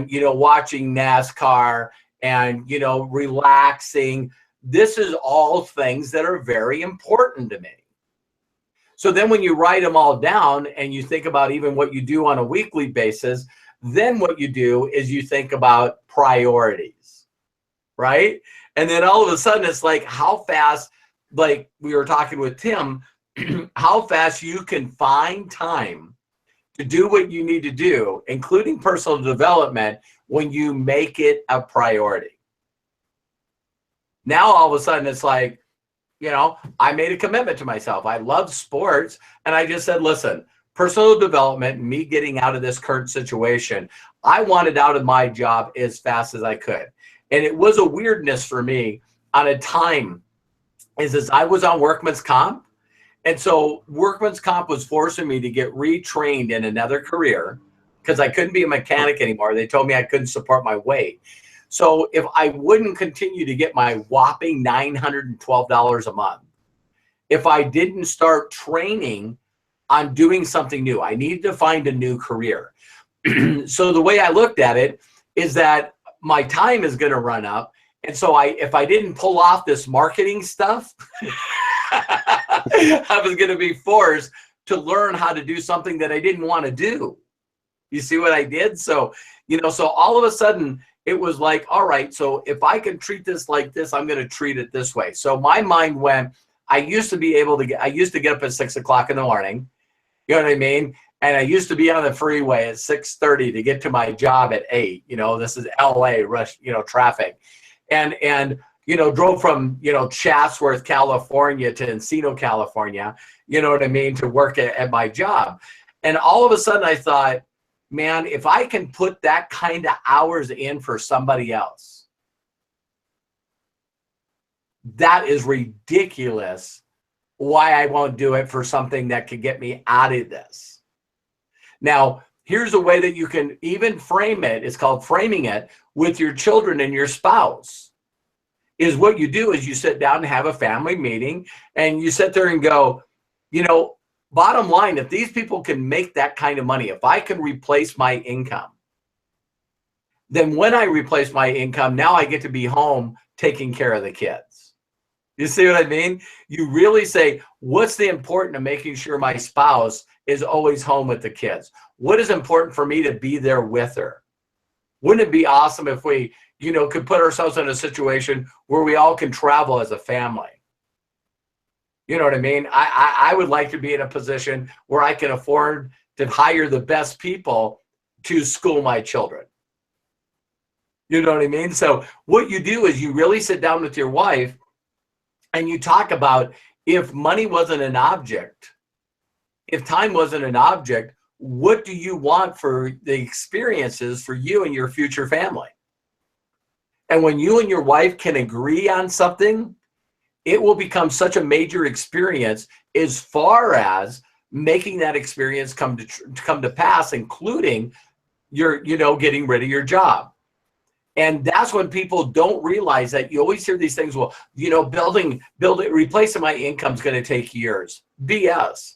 you know, watching NASCAR and, you know, relaxing. This is all things that are very important to me. So then when you write them all down and you think about even what you do on a weekly basis, then what you do is you think about priorities, right? And then all of a sudden it's like how fast, like we were talking with Tim, how fast you can find time to do what you need to do, including personal development, when you make it a priority. Now all of a sudden it's like, you know, I made a commitment to myself. I love sports. And I just said, listen, personal development, me getting out of this current situation, I wanted out of my job as fast as I could. And it was a weirdness for me on a time is I was on workman's comp. And so workman's comp was forcing me to get retrained in another career because I couldn't be a mechanic anymore. They told me I couldn't support my weight. So if I wouldn't continue to get my whopping $912 a month, if I didn't start training on doing something new. I needed to find a new career. So the way I looked at it is that my time is going to run up. And so if I didn't pull off this marketing stuff, I was going to be forced to learn how to do something that I didn't want to do. You see what I did? So, so all of a sudden it was like, all right, so if I can treat this like this, I'm going to treat it this way. So my mind went, I used to get up at 6 o'clock in the morning. You know what I mean? And I used to be on the freeway at 6:30 to get to my job at 8. This is LA rush, traffic. And drove from, Chatsworth, California to Encino, California, you know what I mean, to work at my job. And all of a sudden I thought, man, if I can put that kind of hours in for somebody else, that is ridiculous. Why I won't do it for something that could get me out of this. Now, here's a way that you can even frame it. It's called framing it with your children and your spouse. Is what you do is you sit down and have a family meeting and you sit there and go, bottom line, if these people can make that kind of money, if I can replace my income, then when I replace my income, now I get to be home taking care of the kids. You see what I mean? You really say, what's the important of making sure my spouse is always home with the kids? What is important for me to be there with her? Wouldn't it be awesome if we, could put ourselves in a situation where we all can travel as a family? You know what I mean? I would like to be in a position where I can afford to hire the best people to school my children. You know what I mean? So what you do is you really sit down with your wife and you talk about, if money wasn't an object, if time wasn't an object, what do you want for the experiences for you and your future family? And when you and your wife can agree on something, it will become such a major experience as far as making that experience come to pass, including your, getting rid of your job. And that's when people don't realize that. You always hear these things, well, replacing my income is going to take years. BS.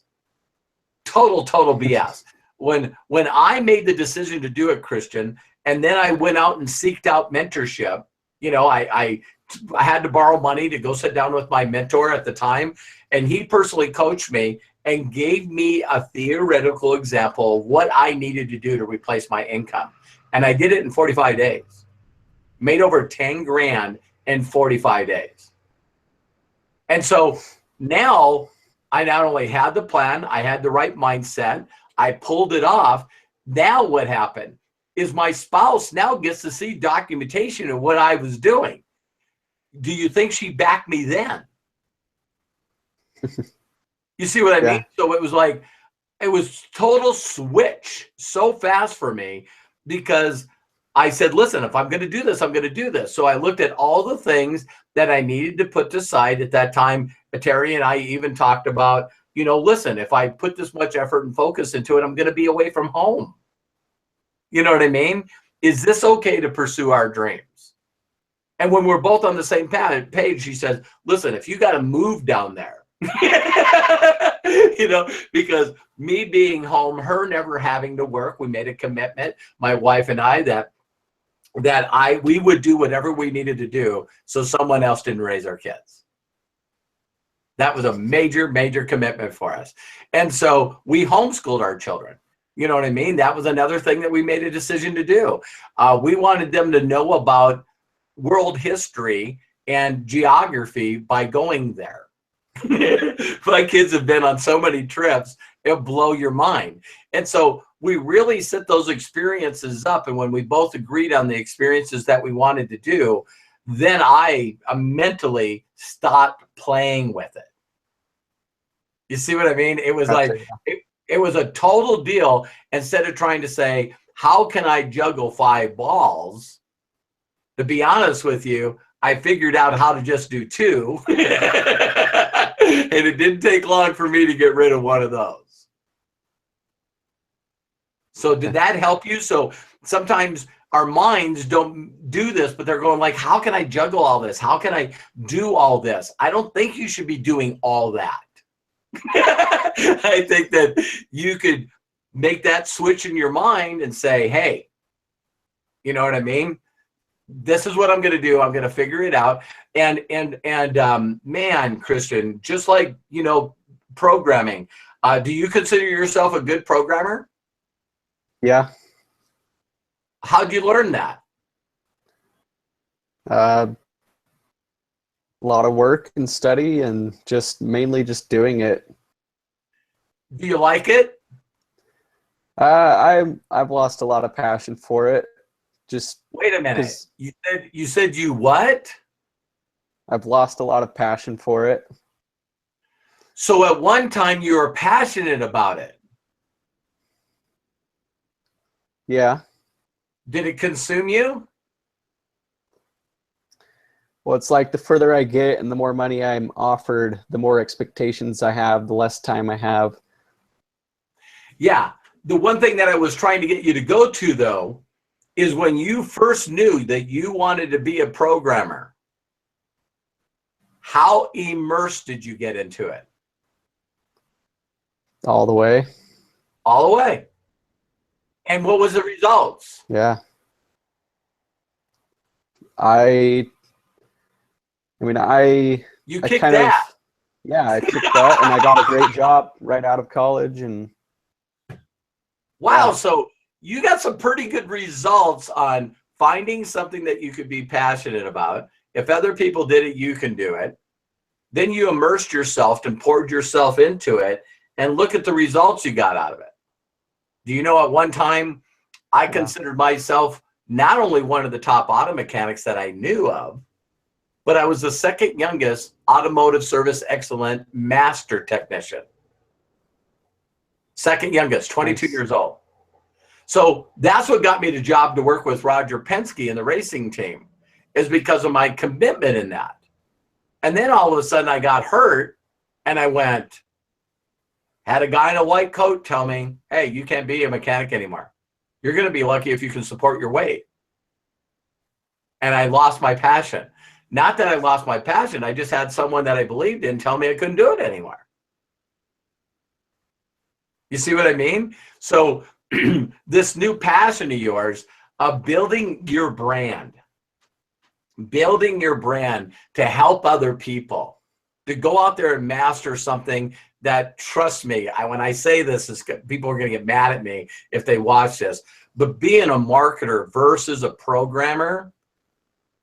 Total BS. When I made the decision to do it, Christian, and then I went out and seeked out mentorship, I had to borrow money to go sit down with my mentor at the time, and he personally coached me and gave me a theoretical example of what I needed to do to replace my income. And I did it in 45 days. Made over 10 grand in 45 days. And so now I not only had the plan, I had the right mindset, I pulled it off. Now what happened is my spouse now gets to see documentation of what I was doing. Do you think she backed me then? You see what I mean? So it was total switch so fast for me, because I said, listen, if I'm going to do this, I'm going to do this. So I looked at all the things that I needed to put aside at that time. Terry and I even talked about, listen, if I put this much effort and focus into it, I'm going to be away from home. You know what I mean? Is this okay to pursue our dreams? And when we're both on the same page, she says, listen, if you got to move down there, because me being home, her never having to work, we made a commitment, my wife and I, that we would do whatever we needed to do so someone else didn't raise our kids. That was a major, major commitment for us. And so we homeschooled our children. You know what I mean? That was another thing that we made a decision to do. We wanted them to know about world history and geography by going there. My kids have been on so many trips, it'll blow your mind. And so we really set those experiences up. And when we both agreed on the experiences that we wanted to do, then I mentally stopped playing with it. You see what I mean? It was it was a total deal. Instead of trying to say, how can I juggle 5 balls? To be honest with you, I figured out how to just do 2. And it didn't take long for me to get rid of one of those. So did that help you? So sometimes our minds don't do this, but they're going like, how can I juggle all this? How can I do all this? I don't think you should be doing all that. I think that you could make that switch in your mind and say, hey, you know what I mean? This is what I'm going to do. I'm going to figure it out. And man, Christian, just like, you know, programming, do you consider yourself a good programmer?
Yeah.
How'd you learn that?
A lot of work and study and just mainly just doing it.
Do you like it?
I've lost a lot of passion for it. Just
wait a minute. You said you what?
I've lost a lot of passion for it.
So at one time you were passionate about it.
Yeah.
Did it consume you?
Well, it's like the further I get and the more money I'm offered, the more expectations I have, the less time I have.
Yeah. The one thing that I was trying to get you to go to, though, is when you first knew that you wanted to be a programmer, how immersed did you get into it?
All the way.
All the way. And what was the results?
Yeah. I
kicked
kind
that.
Yeah, I took that and I got a great job right out of college. And
wow,
yeah.
So you got some pretty good results on finding something that you could be passionate about. If other people did it, you can do it. Then you immersed yourself and poured yourself into it, and look at the results you got out of it. Do you know at one time I considered myself not only one of the top auto mechanics that I knew of, but I was the second youngest automotive service excellent master technician. Second youngest, 22 years old. So that's what got me the job to work with Roger Penske and the racing team, is because of my commitment in that. And then all of a sudden I got hurt and I had a guy in a white coat tell me, hey, you can't be a mechanic anymore. You're going to be lucky if you can support your weight. And I lost my passion. Not that I lost my passion. I just had someone that I believed in tell me I couldn't do it anymore. You see what I mean? So this new passion of yours of building your brand to help other people, to go out there and master something that, trust me, when I say this, people are going to get mad at me if they watch this, but being a marketer versus a programmer,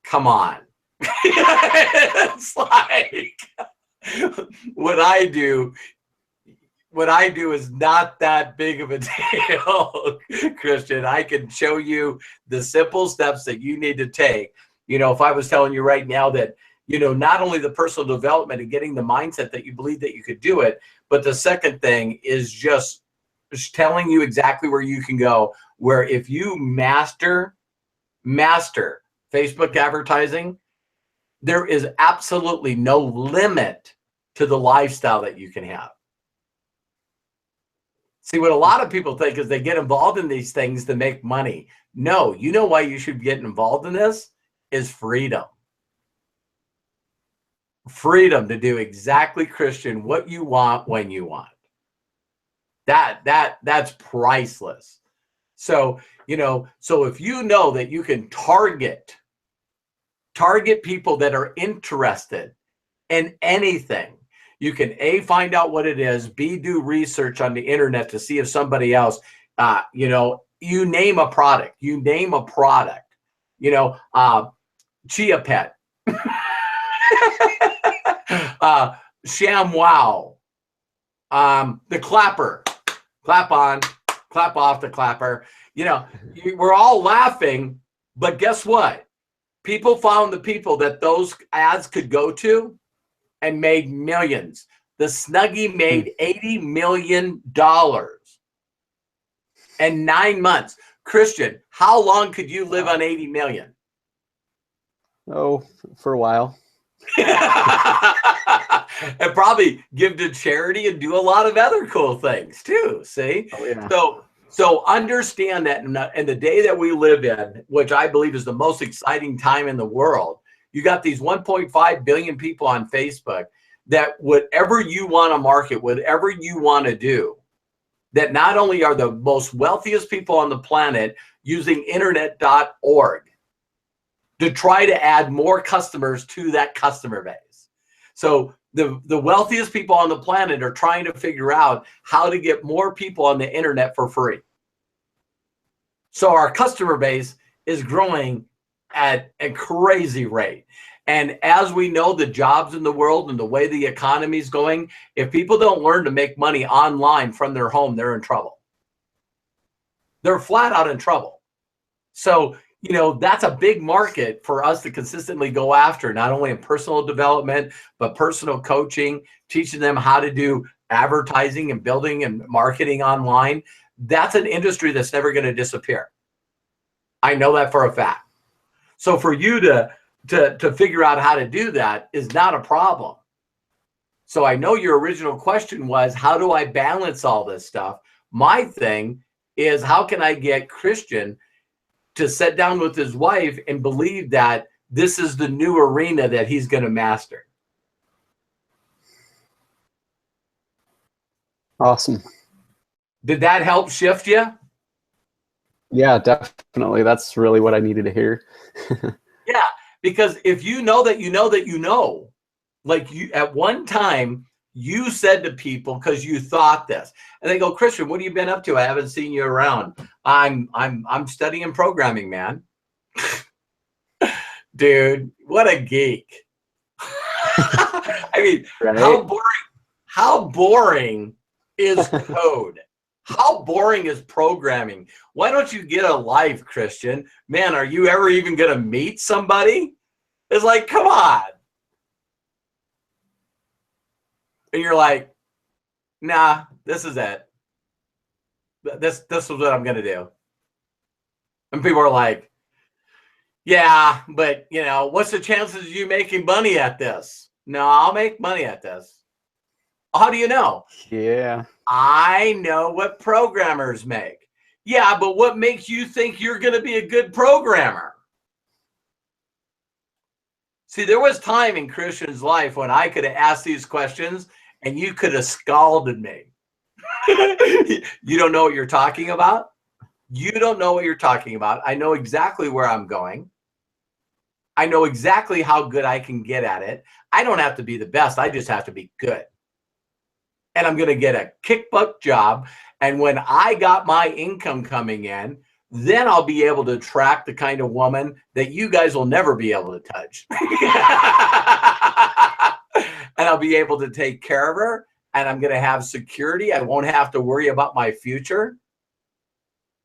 come on. It's like what I do is not that big of a deal, Christian. I can show you the simple steps that you need to take. You know, if I was telling you right now that, you know, not only the personal development and getting the mindset that you believe that you could do it, but the second thing is just telling you exactly where you can go, where if you master Facebook advertising, there is absolutely no limit to the lifestyle that you can have. See, what a lot of people think is they get involved in these things to make money. No, you know why you should get involved in this is freedom. Freedom to do exactly, Christian, what you want when you want. That's priceless. So, you know, so if you know that you can target people that are interested in anything, you can A, find out what it is, B, do research on the internet to see if somebody else, you know, you name a product, you know, Chia Pet, ShamWow, the clapper, clap on, clap off the clapper. You know, we're all laughing, but guess what? People found the people that those ads could go to and made millions. The Snuggie made $80 million in 9 months. Christian, how long could you live on 80 million?
Oh, for a while.
And probably give to charity and do a lot of other cool things too. See?
Oh, yeah.
So understand that in the day that we live in, which I believe is the most exciting time in the world, you got these 1.5 billion people on Facebook. that whatever you want to market, whatever you want to do, that not only are the most wealthiest people on the planet using internet.org to try to add more customers to that customer base. So the wealthiest people on the planet are trying to figure out how to get more people on the internet for free. So our customer base is growing at a crazy rate. And as we know, the jobs in the world and the way the economy is going, if people don't learn to make money online from their home, they're in trouble. They're flat out in trouble. So, you know, that's a big market for us to consistently go after, not only in personal development, but personal coaching, teaching them how to do advertising and building and marketing online. That's an industry that's never going to disappear. I know that for a fact. So for you to figure out how to do that is not a problem. So I know your original question was, how do I balance all this stuff? My thing is, how can I get Christian to sit down with his wife and believe that this is the new arena that he's going to master?
Awesome.
Did that help shift you?
Yeah, definitely. That's really what I needed to hear.
Yeah, because if you know that you know that you know, like you at one time you said to people because you thought this, and they go, Christian, what have you been up to? I haven't seen you around. I'm studying programming, man. Dude, what a geek. I mean,
Right?
how boring is code? How boring is programming? Why don't you get a life, Christian? Man, are you ever even going to meet somebody? It's like, come on. And you're like, nah, this is it. This is what I'm going to do. And people are like, yeah, but, you know, what's the chances of you making money at this? No, I'll make money at this. How do you know?
Yeah.
I know what programmers make. Yeah, but what makes you think you're going to be a good programmer? See, there was time in Christian's life when I could have asked these questions and you could have scalded me. You don't know what you're talking about? You don't know what you're talking about. I know exactly where I'm going. I know exactly how good I can get at it. I don't have to be the best. I just have to be good. And I'm going to get a kick-butt job. And when I got my income coming in, then I'll be able to attract the kind of woman that you guys will never be able to touch. And I'll be able to take care of her. And I'm going to have security. I won't have to worry about my future.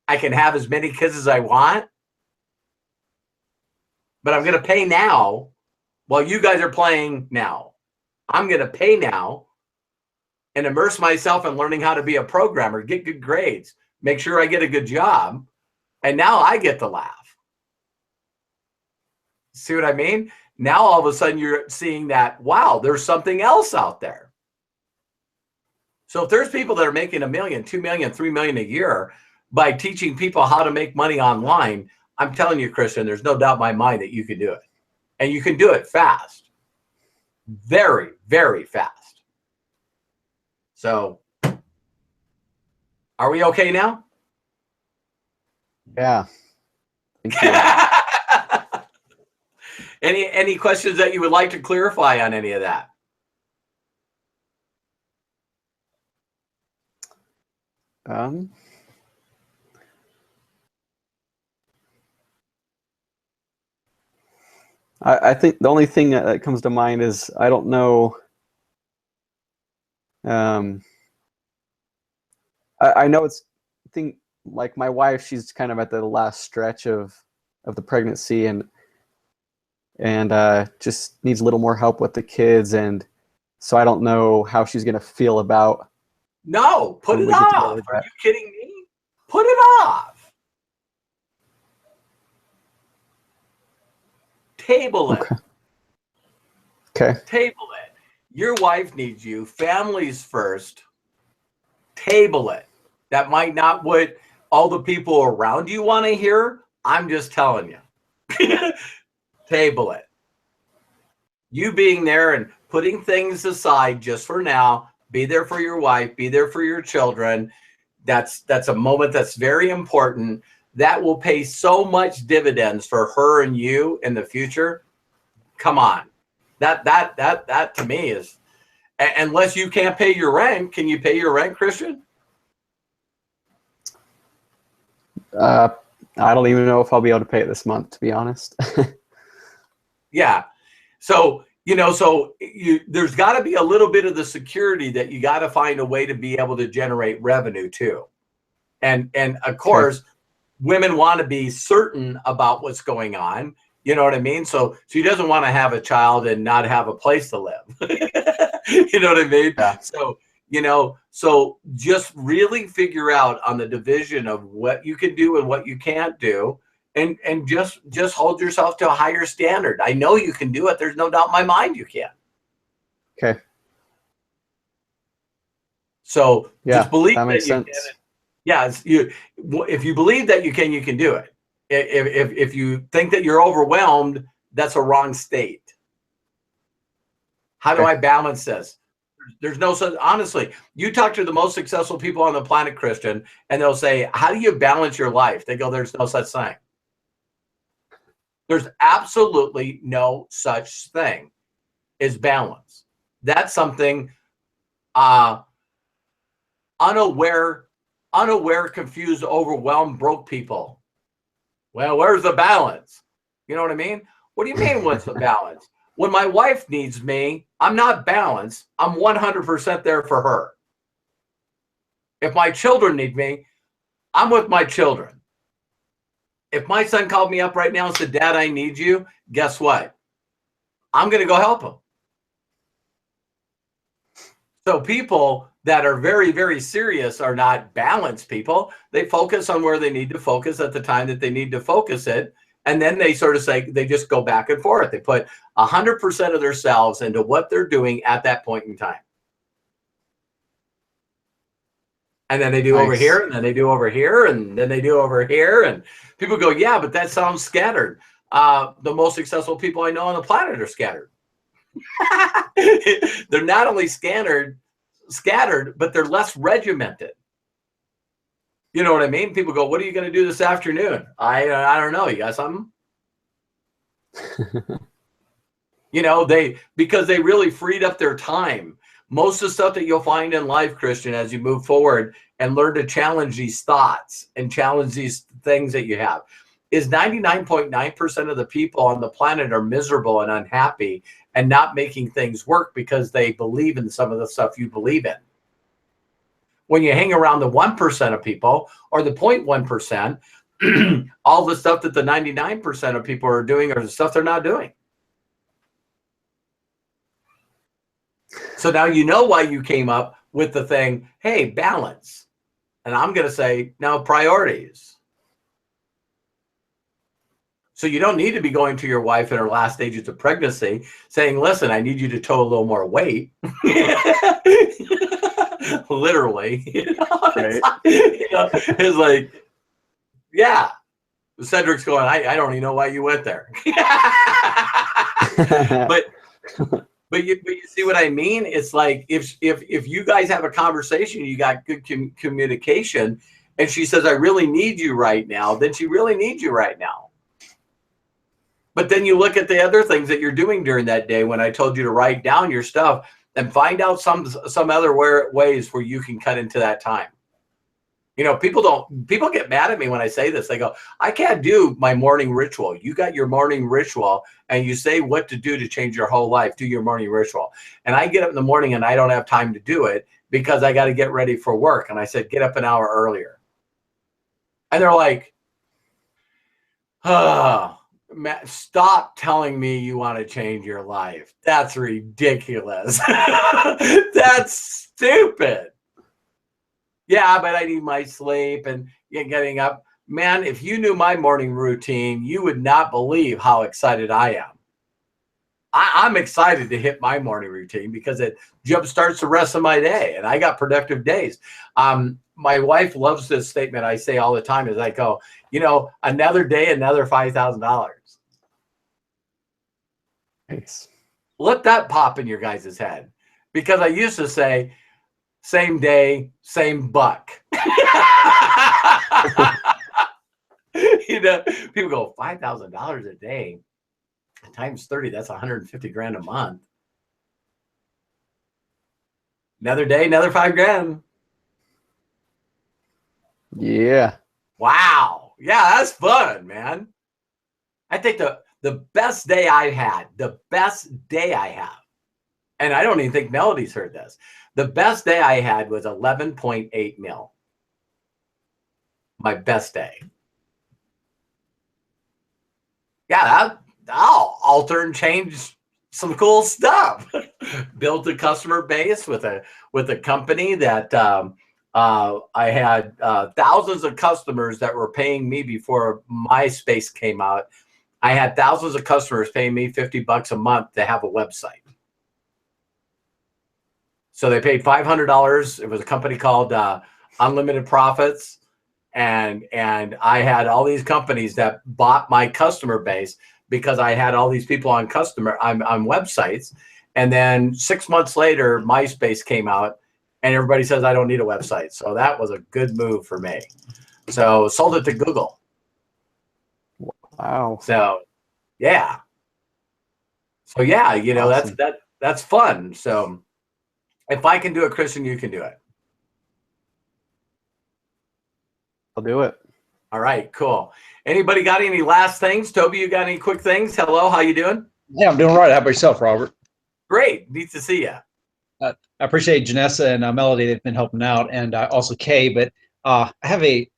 I can have as many kids as I want. But I'm going to pay now while you guys are playing now. I'm going to pay now and immerse myself in learning how to be a programmer, get good grades, make sure I get a good job, and now I get to laugh. See what I mean? Now all of a sudden you're seeing that, wow, there's something else out there. So if there's people that are making $1 million, $2 million, $3 million a year by teaching people how to make money online, I'm telling you, Christian, there's no doubt in my mind that you can do it. And you can do it fast. Very, very fast. So, are we okay now?
Yeah. Thank you.
Any questions that you would like to clarify on any of that?
I think the only thing that comes to mind is I don't know. I know it's, I think like my wife, she's kind of at the last stretch of the pregnancy and just needs a little more help with the kids, and so I don't know how she's gonna feel about.
No, put it off. Are you kidding me? Put it off. Table it.
Okay.
Table it. Your wife needs you. Families first. Table it. That might not what all the people around you want to hear. I'm just telling you. Table it. you being there and putting things aside just for now, be there for your wife, be there for your children. That's a moment that's very important. That will pay so much dividends for her and you in the future. Come on. That to me is, unless you can't pay your rent, can you pay your rent, Christian?
I don't even know if I'll be able to pay it this month, to be honest.
Yeah. So, there's got to be a little bit of the security that you got to find a way to be able to generate revenue too. And of course, women want to be certain about what's going on. You know what I mean? So she doesn't want to have a child and not have a place to live. You know what I mean?
Yeah.
So just really figure out on the division of what you can do and what you can't do. And just hold yourself to a higher standard. I know you can do it. There's no doubt in my mind you can.
Okay.
So
yeah,
just believe
that makes sense.
You can. Yeah, if you believe that you can do it. If you think that you're overwhelmed, that's a wrong state. How do I balance this? There's no such, honestly, you talk to the most successful people on the planet, Christian, and they'll say, how do you balance your life? They go, there's no such thing. There's absolutely no such thing as balance. That's something unaware, confused, overwhelmed, broke people. Well, where's the balance? You know what I mean? What do you mean, what's the balance? When my wife needs me, I'm not balanced. I'm 100% there for her. If my children need me, I'm with my children. If my son called me up right now and said, Dad, I need you, guess what? I'm going to go help him. So people that are very, very serious are not balanced people. They focus on where they need to focus at the time that they need to focus it. And then they sort of say, they just go back and forth. They put 100% of themselves into what they're doing at that point in time. And then they do over here, and then they do over here, and then they do over here. And people go, yeah, but that sounds scattered. The most successful people I know on the planet are scattered. They're not only scattered, but they're less regimented. You know what I mean? People go, what are you going to do this afternoon? I don't know. You got something? Because they really freed up their time. Most of the stuff that you'll find in life, Christian, as you move forward and learn to challenge these thoughts and challenge these things that you have, is 99.9% of the people on the planet are miserable and unhappy and not making things work because they believe in some of the stuff you believe in. When you hang around the 1% of people or the 0.1%, all the stuff that the 99% of people are doing are the stuff they're not doing. So now you know why you came up with the thing, hey, balance. And I'm going to say, no, priorities. So you don't need to be going to your wife in her last stages of pregnancy saying, listen, I need you to tow a little more weight. Literally.
Right.
It's like, yeah. Cedric's going, I don't even know why you went there. But you see what I mean? It's like if you guys have a conversation, you got good communication, and she says, I really need you right now, then she really needs you right now. But then you look at the other things that you're doing during that day when I told you to write down your stuff and find out some other ways where you can cut into that time. People get mad at me when I say this. They go, I can't do my morning ritual. You got your morning ritual and you say what to do to change your whole life. Do your morning ritual. And I get up in the morning and I don't have time to do it because I got to get ready for work. And I said, get up an hour earlier. And they're like, oh, Matt, stop telling me you want to change your life. That's ridiculous. That's stupid. Yeah, but I need my sleep and getting up. Man, if you knew my morning routine, you would not believe how excited I am. I'm excited to hit my morning routine because it jumpstarts the rest of my day, and I got productive days. My wife loves this statement I say all the time is I go, another day, another $5,000.
Nice.
Let that pop in your guys' head. Because I used to say, same day, same buck. You know, people go, $5,000 a day times 30, that's 150 grand a month. Another day, another 5 grand.
Yeah.
Wow. Yeah, that's fun, man. I think the best day I had, and I don't even think Melody's heard this. The best day I had was 11.8 mil. My best day. Yeah, I'll alter and change some cool stuff. Built a customer base with a company that I had thousands of customers that were paying me before MySpace came out. I had thousands of customers paying me $50 a month to have a website. So they paid $500. It was a company called Unlimited Profits. And I had all these companies that bought my customer base because I had all these people on websites. And then 6 months later, MySpace came out and everybody says I don't need a website. So that was a good move for me. So sold it to Google.
Wow.
So yeah. So yeah, you know,
Awesome.
that's fun. So if I can do it, Christian, you can do it.
I'll do it.
All right, cool. Anybody got any last things? Toby, you got any quick things? Hello, how you doing?
Yeah, I'm doing all right. How about yourself, Robert?
Great, neat to see you.
I appreciate Janessa and Melody. They've been helping out, and also Kay. But I have a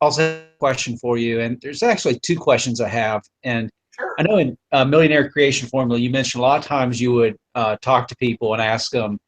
question for you, and there's actually 2 questions I have. And
Sure.
I know in Millionaire Creation Formula, you mentioned a lot of times you would talk to people and ask them,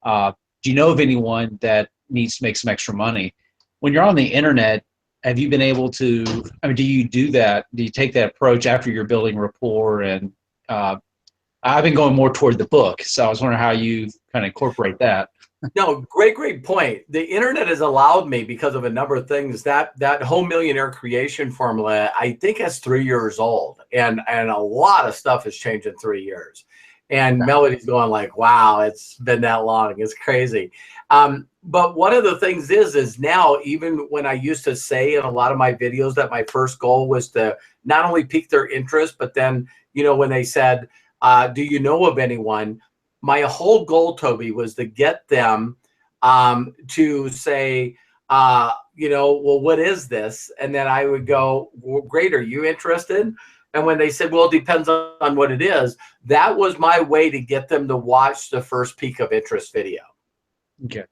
do you know of anyone that needs to make some extra money? When you're on the internet, have you been able to, I mean, do you do that? Do you take that approach after you're building rapport? And I've been going more toward the book, so I was wondering how you kind of incorporate that.
No, great point. The internet has allowed me, because of a number of things, that whole Millionaire Creation Formula, I think is 3 years old, and a lot of stuff has changed in 3 years. And Melody's going like, wow, it's been that long. It's crazy. But one of the things is now, even when I used to say in a lot of my videos that my first goal was to not only pique their interest, but then, you know, when they said, do you know of anyone? My whole goal, Toby, was to get them to say, you know, well, what is this? And then I would go, well, great, are you interested? And when they said, well, it depends on what it is, that was my way to get them to watch the first peak of interest video.
Okay.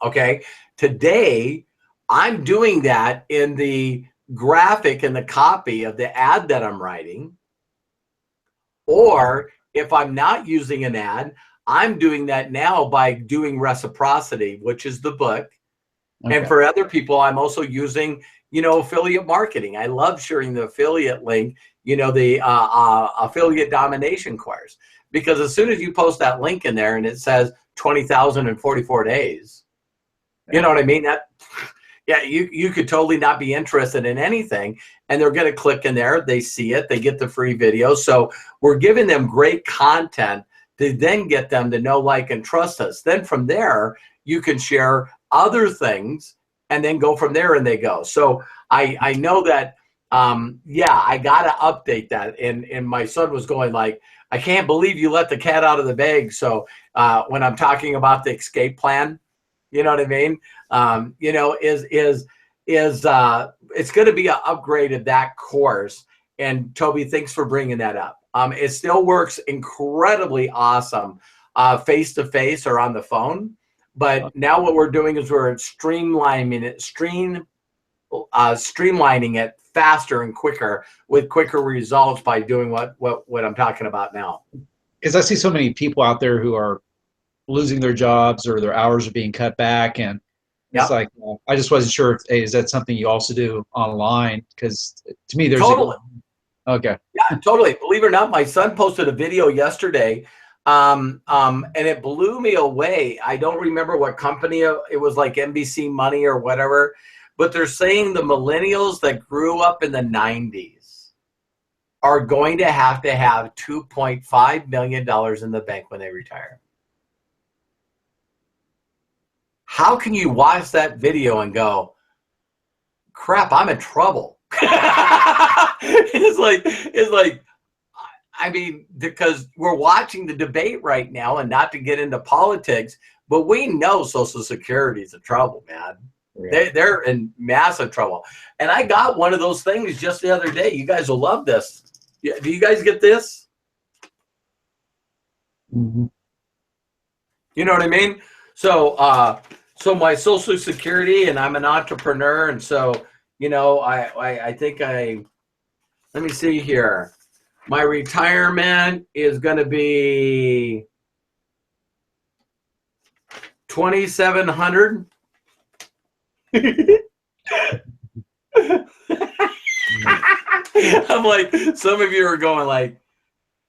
Okay. Today, I'm doing that in the graphic and the copy of the ad that I'm writing. Or if I'm not using an ad, I'm doing that now by doing reciprocity, which is the book. Okay. And for other people, I'm also using, you know, affiliate marketing. I love sharing the affiliate link, you know, the affiliate domination course, because as soon as you post that link in there and it says 20,000 in 44 days, you know what I mean? That, yeah, you could totally not be interested in anything, and they're going to click in there. They see it. They get the free video. So we're giving them great content to then get them to know, like, and trust us. Then from there, you can share other things and then go from there, and they go. So I know that, yeah, I got to update that. And my son was going like, I can't believe you let the cat out of the bag. So when I'm talking about the escape plan, you know what I mean? You know, it's going to be an upgrade of that course. And Toby, thanks for bringing that up. It still works incredibly awesome face-to-face or on the phone. But now what we're doing is we're streamlining it faster and quicker with quicker results by doing what I'm talking about now.
Because I see so many people out there who are losing their jobs or their hours are being cut back, and it's like, I just wasn't sure if, hey, is that something you also do online? Because to me, there's
totally.
Okay.
Yeah, totally. Believe it or not, my son posted a video yesterday, and it blew me away. I don't remember what company it was, like NBC Money or whatever, but they're saying the millennials that grew up in the 90s are going to have $2.5 million in the bank when they retire. How can you watch that video and go, crap, I'm in trouble? It's like, I mean, because we're watching the debate right now, and not to get into politics, but we know Social Security is in trouble, man. Yeah. They're in massive trouble. And I got one of those things just the other day. You guys will love this. Do you guys get this?
Mm-hmm.
You know what I mean? So, so my Social Security, and I'm an entrepreneur, and so, you know, I think let me see here. My retirement is going to be $2,700. I'm like, some of you are going like,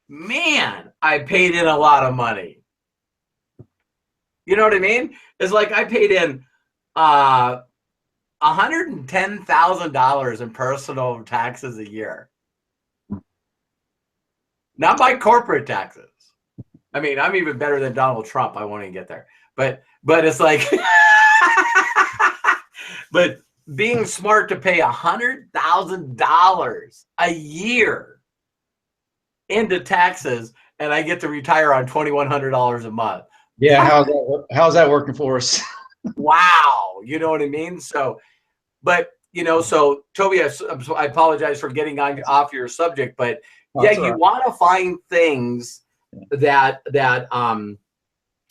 man, I paid in a lot of money. You know what I mean? It's like I paid in $110,000 in personal taxes a year. Not my corporate taxes. I mean, I'm even better than Donald Trump. I won't even get there. But it's like, but being smart to pay $100,000 a year into taxes, and I get to retire on $2,100 a month.
Yeah, how's that working for us?
Wow, you know what I mean? So, but you know, so Toby, I apologize for getting off your subject, but yeah, you want to find things that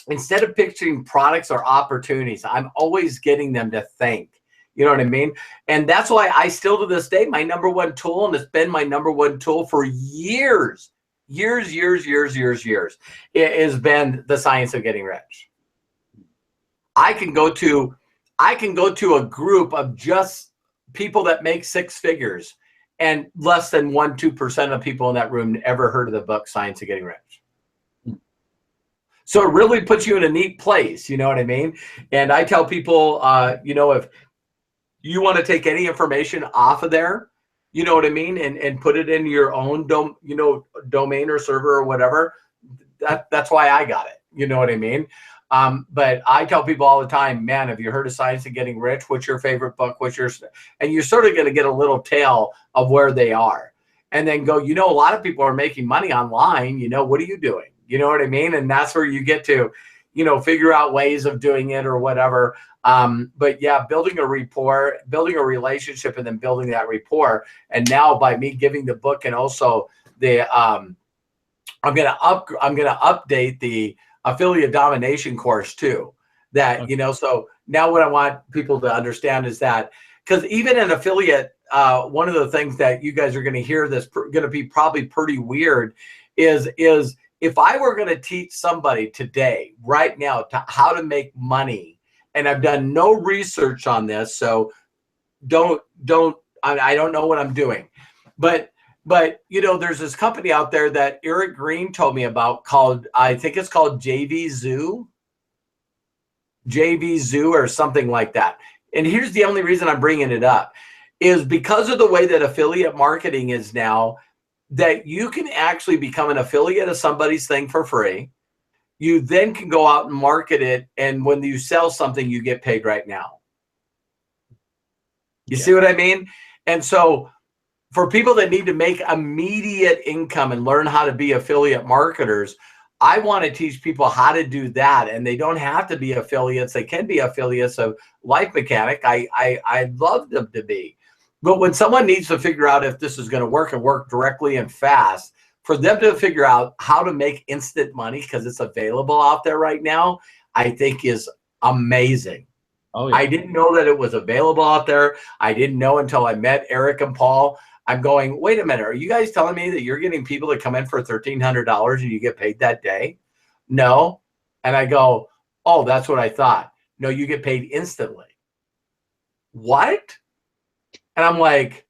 instead of picturing products or opportunities, I'm always getting them to think. You know what I mean? And that's why I still to this day, my number one tool, and it's been my number one tool for years, it has been the science of getting rich. I can go to a group of just people that make six figures, and less than 1-2% of people in that room ever heard of the book Science of Getting Rich. So it really puts you in a neat place, you know what I mean? And I tell people, you know, if you want to take any information off of there, you know what I mean, and put it in your own domain or server or whatever, that's why I got it. You know what I mean? But I tell people all the time, man, have you heard of Science of Getting Rich? What's your favorite book? And you're sort of going to get a little tale of where they are, and then go, you know, a lot of people are making money online. You know, what are you doing? You know what I mean? And that's where you get to, you know, figure out ways of doing it or whatever. But yeah, building a rapport, building a relationship, and then building that rapport. And now by me giving the book, and also the, I'm going to update the affiliate domination course too. That, you know, so now what I want people to understand is that, because even an affiliate, one of the things that you guys are going to hear that's going to be probably pretty weird is if I were going to teach somebody today, right now, how to make money, and I've done no research on this, so I don't know what I'm doing, but you know, there's this company out there that Eric Green told me about called, I think it's called JV Zoo or something like that. And here's the only reason I'm bringing it up is because of the way that affiliate marketing is now, that you can actually become an affiliate of somebody's thing for free. You then can go out and market it, and when you sell something, you get paid right now. You see what I mean? And so for people that need to make immediate income and learn how to be affiliate marketers, I want to teach people how to do that. And they don't have to be affiliates. They can be affiliates of Life Mechanic. I'd love them to be. But when someone needs to figure out if this is going to work and work directly and fast, for them to figure out how to make instant money, because it's available out there right now, I think is amazing. Oh, yeah. I didn't know that it was available out there. I didn't know until I met Eric and Paul. I'm going, wait a minute, are you guys telling me that you're getting people to come in for $1,300 and you get paid that day? No. And I go, oh, that's what I thought. No, you get paid instantly. What? And I'm like,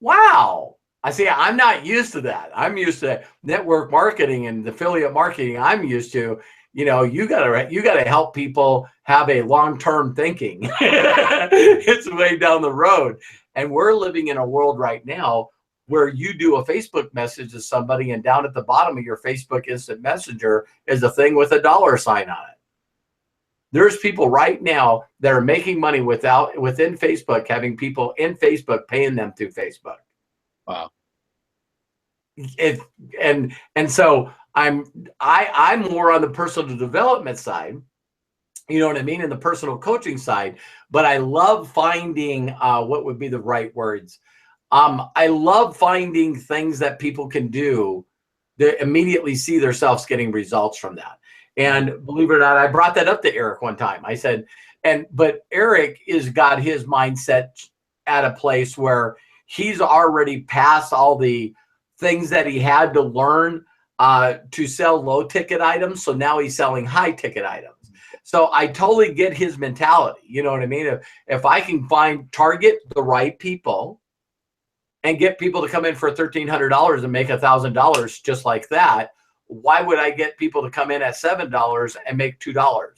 wow. I see, I'm not used to that. I'm used to network marketing and affiliate marketing. I'm used to, you know, you gotta help people have a long-term thinking. It's way down the road. And we're living in a world right now where you do a Facebook message to somebody and down at the bottom of your Facebook instant messenger is a thing with a dollar sign on it. There's people right now that are making money within Facebook, having people in Facebook paying them through Facebook.
Wow.
And so I'm more on the personal development side, you know what I mean, and the personal coaching side, but I love finding what would be the right words. I love finding things that people can do to immediately see themselves getting results from that. And believe it or not, I brought that up to Eric one time. I said, but Eric is got his mindset at a place where he's already past all the things that he had to learn to sell low ticket items. So now he's selling high ticket items. So I totally get his mentality. You know what I mean? If I can target the right people and get people to come in for $1,300 and make $1,000 just like that, why would I get people to come in at $7 and make $2?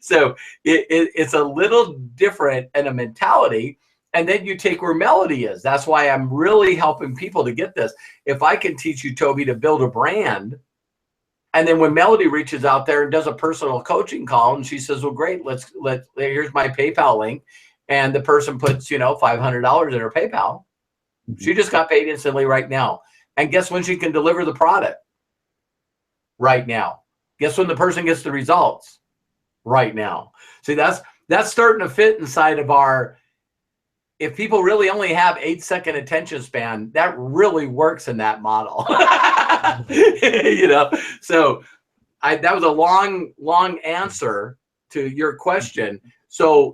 So it's a little different in a mentality. And then you take where Melody is. That's why I'm really helping people to get this. If I can teach you, Toby, to build a brand, and then when Melody reaches out there and does a personal coaching call, and she says, well, great, here's my PayPal link. And the person puts, $500 in her PayPal. She just got paid instantly right now. And guess when she can deliver the product? Right now. Guess when the person gets the results? Right now. See, that's starting to fit inside of if people really only have 8-second attention span, that really works in that model. So that was a long answer to your question. So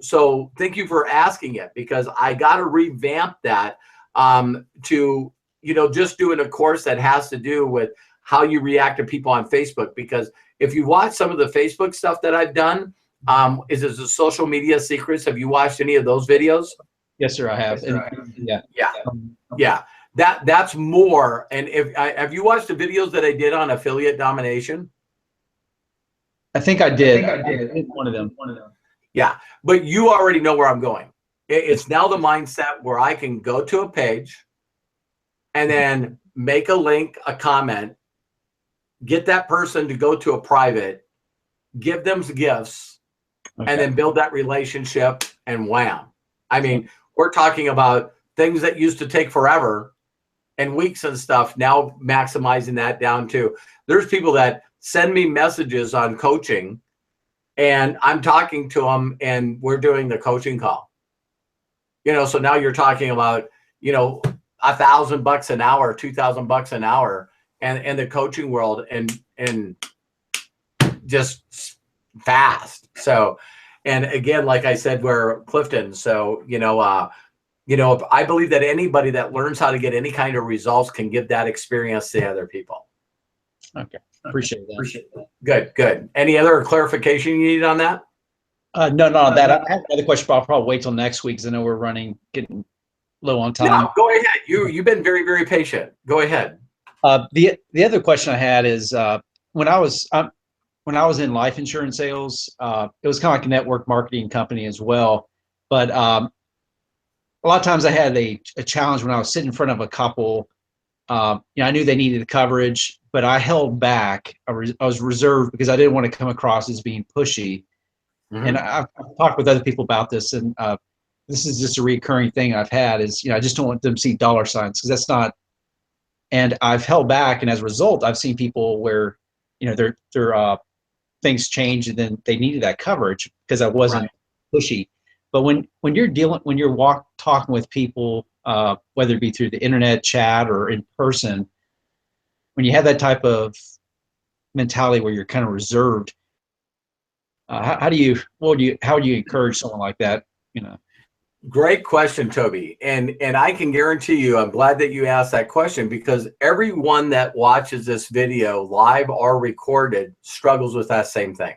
thank you for asking it, because I got to revamp that to, just doing a course that has to do with how you react to people on Facebook. Because if you watch some of the Facebook stuff that I've done, is it the social media secrets? Have you watched any of those videos?
Yes, sir, I have.
Yeah. That's more. And have you watched the videos that I did on affiliate domination?
I think I did. One of them.
Yeah, but you already know where I'm going. It's now the mindset where I can go to a page and then make a link, a comment, get that person to go to a private, give them gifts, and then build that relationship, and wham. I mean, we're talking about things that used to take forever and weeks and stuff, now maximizing that down to, there's people that send me messages on coaching and I'm talking to them and we're doing the coaching call. So now you're talking about, $1,000 an hour, $2,000 an hour, and the coaching world and just fast. So, and again, like I said, we're Clifton. So, I believe that anybody that learns how to get any kind of results can give that experience to other people.
Okay. Appreciate that.
Good. Any other clarification you need on that?
No, that. I have another question, but I'll probably wait till next week because I know we're getting low on time.
No, go ahead. You've been very, very patient. Go ahead.
The other question I had is when I was in life insurance sales, it was kind of like a network marketing company as well. But a lot of times I had a challenge when I was sitting in front of a couple. I knew they needed the coverage, but I held back. I was reserved because I didn't want to come across as being pushy. Mm-hmm. And I've talked with other people about this, and this is just a recurring thing I've had is, I just don't want them to see dollar signs because that's not. And I've held back, and as a result, I've seen people where, their things change, and then they needed that coverage because I wasn't pushy. But when you're talking with people, whether it be through the internet chat or in person, when you have that type of mentality where you're kind of reserved, how would you encourage someone like that?
Great question, Toby. And I can guarantee you, I'm glad that you asked that question, because everyone that watches this video live or recorded struggles with that same thing.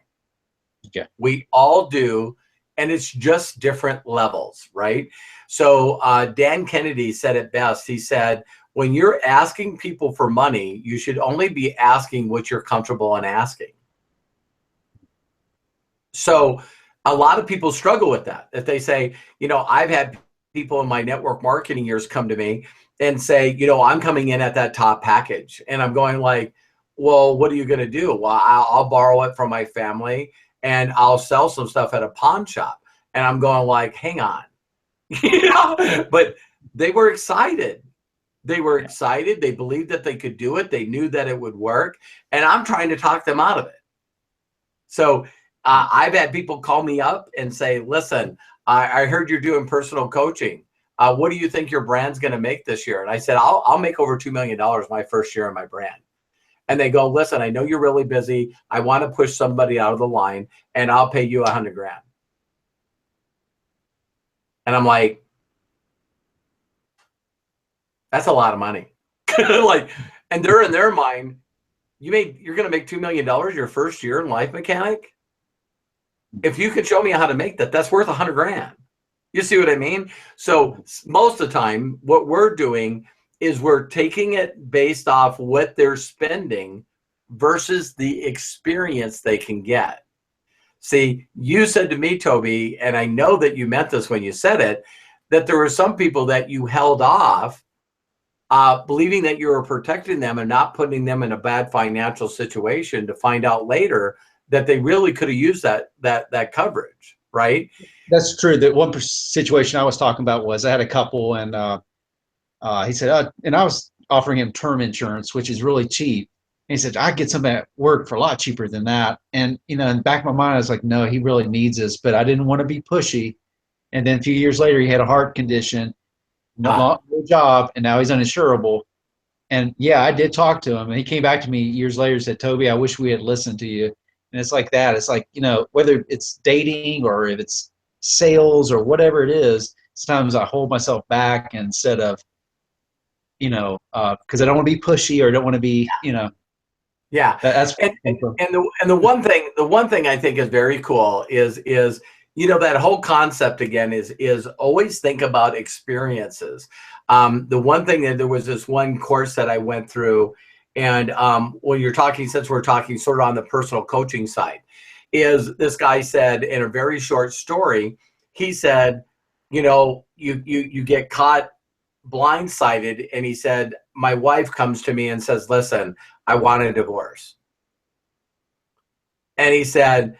Okay.
We all do. And it's just different levels, right? So Dan Kennedy said it best. He said, when you're asking people for money, you should only be asking what you're comfortable in asking. So a lot of people struggle with that. If they say, I've had people in my network marketing years come to me and say, you know, I'm coming in at that top package. And I'm going like, well, what are you going to do? Well, I'll borrow it from my family and I'll sell some stuff at a pawn shop. And I'm going like, hang on. You know? But they were excited. They were excited. They believed that they could do it. They knew that it would work. And I'm trying to talk them out of it. So I've had people call me up and say, listen, I heard you're doing personal coaching. What do you think your brand's going to make this year? And I said, I'll make over $2 million my first year in my brand. And they go, listen, I know you're really busy. I want to push somebody out of the line and I'll pay you $100 grand. And I'm like, that's a lot of money. Like, and they're in their mind, you're going to make $2 million your first year in Life Mechanic. If you can show me how to make that, that's worth $100 grand. You see what I mean? So most of the time, what we're doing is we're taking it based off what they're spending versus the experience they can get. See, you said to me, Toby, and I know that you meant this when you said it, that there were some people that you held off believing that you were protecting them and not putting them in a bad financial situation to find out later that they really could have used that coverage, right?
That's true. The one situation I was talking about was I had a couple, and he said, and I was offering him term insurance, which is really cheap. And he said, I get something at work for a lot cheaper than that. And, you know, in the back of my mind, I was like, no, he really needs this, but I didn't want to be pushy. And then a few years later, he had a heart condition, no job, and now he's uninsurable. And yeah, I did talk to him, and he came back to me years later and said, Toby, I wish we had listened to you. And it's like that. It's like, you know, whether it's dating or if it's sales or whatever it is, sometimes I hold myself back instead of, you know, because I don't want to be pushy or don't want to be, you know.
Yeah.
That's
and the one thing I think is very cool is you know, that whole concept again is always think about experiences. The one thing that there was this one course that I went through, and when you're talking, since we're talking sort of on the personal coaching side, is this guy said in a very short story, he said, you know, you get caught blindsided, and he said, my wife comes to me and says, listen, I want a divorce. And he said,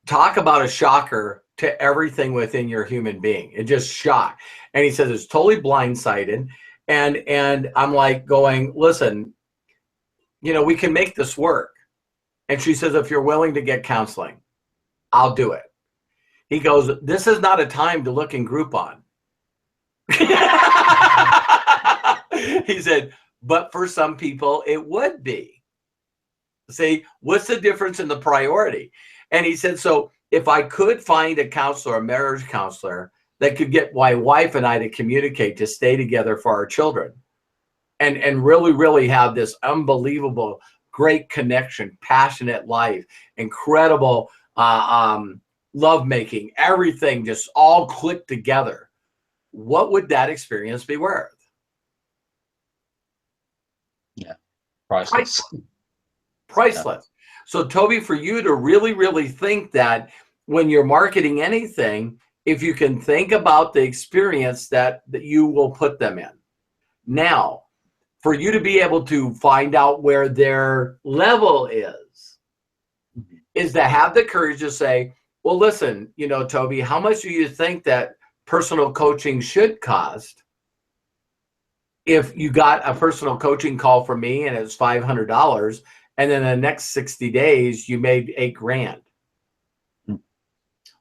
talk about a shocker to everything within your human being. It just shocked. And he says it's totally blindsided. And I'm like going, listen, you know, we can make this work. And she says, if you're willing to get counseling, I'll do it. He goes, this is not a time to look in Groupon. He said, but for some people it would be. See, what's the difference in the priority? And he said, so if I could find a counselor, a marriage counselor, that could get my wife and I to communicate, to stay together for our children, and really, really have this unbelievable, great connection, passionate life, incredible lovemaking, everything just all clicked together, what would that experience be worth?
Yeah, priceless.
Priceless. Yeah. So Toby, for you to really, really think that when you're marketing anything, if you can think about the experience that you will put them in. Now, for you to be able to find out where their level is to have the courage to say, well, listen, you know, Toby, how much do you think that personal coaching should cost? If you got a personal coaching call from me and it's $500, and then the next 60 days you made $8 grand,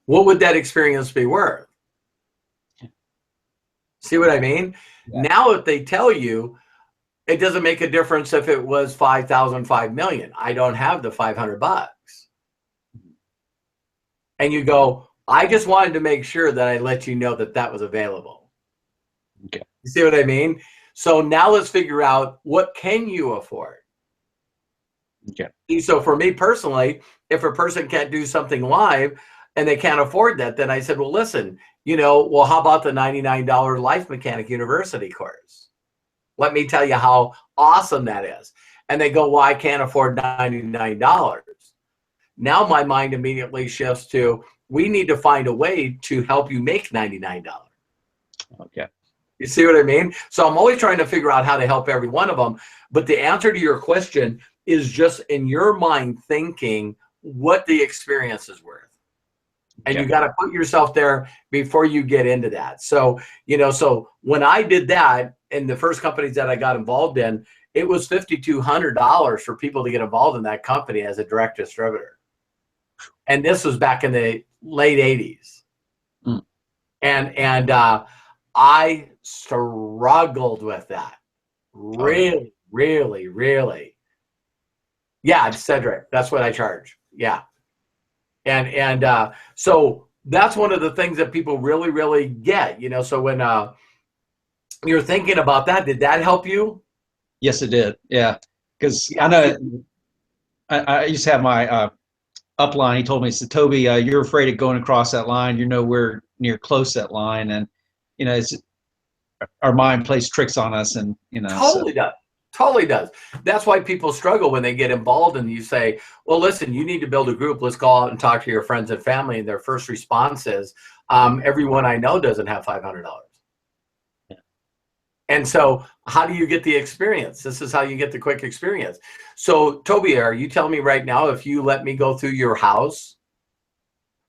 what would that experience be worth? See what I mean? Yeah. Now, if they tell you, it doesn't make a difference if it was 5,000, 5 million. I don't have the $500. And you go, I just wanted to make sure that I let you know that that was available. Okay. You see what I mean? So now let's figure out, what can you afford? Okay. So for me personally, if a person can't do something live and they can't afford that, then I said, well, listen, you know, well, how about the $99 Life Mechanic University course? Let me tell you how awesome that is. And they go, well, I can't afford $99. Now my mind immediately shifts to, we need to find a way to help you make $99.
Okay.
You see what I mean? So I'm always trying to figure out how to help every one of them. But the answer to your question is just in your mind thinking what the experience is worth. And you got to put yourself there before you get into that. So, so when I did that in the first companies that I got involved in, it was $5,200 for people to get involved in that company as a direct distributor. And this was back in the late 80s.
Mm.
And I struggled with that. Really, really, really. Yeah, Cedric, that's what I charge. Yeah. And so that's one of the things that people really, really get, so when you're thinking about that, did that help you?
Yes, it did. Yeah. Because I know I used to have my upline. He told me, he said, Toby, you're afraid of going across that line. You're nowhere near close that line. And, it's our mind plays tricks on us. And,
Totally does. Totally does. That's why people struggle when they get involved and you say, well, listen, you need to build a group. Let's go out and talk to your friends and family. And their first response is, everyone I know doesn't have $500.
Yeah.
And so how do you get the experience? This is how you get the quick experience. So Toby, are you telling me right now, if you let me go through your house,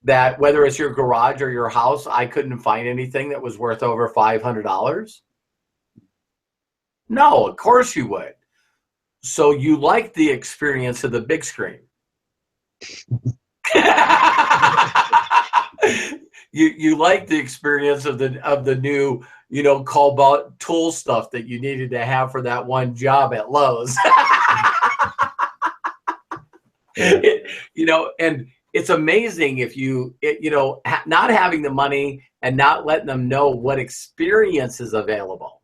that whether it's your garage or your house, I couldn't find anything that was worth over $500? No, of course you would. So you like the experience of the big screen. you like the experience of the new, cobalt tool stuff that you needed to have for that one job at Lowe's. And it's amazing if not having the money and not letting them know what experience is available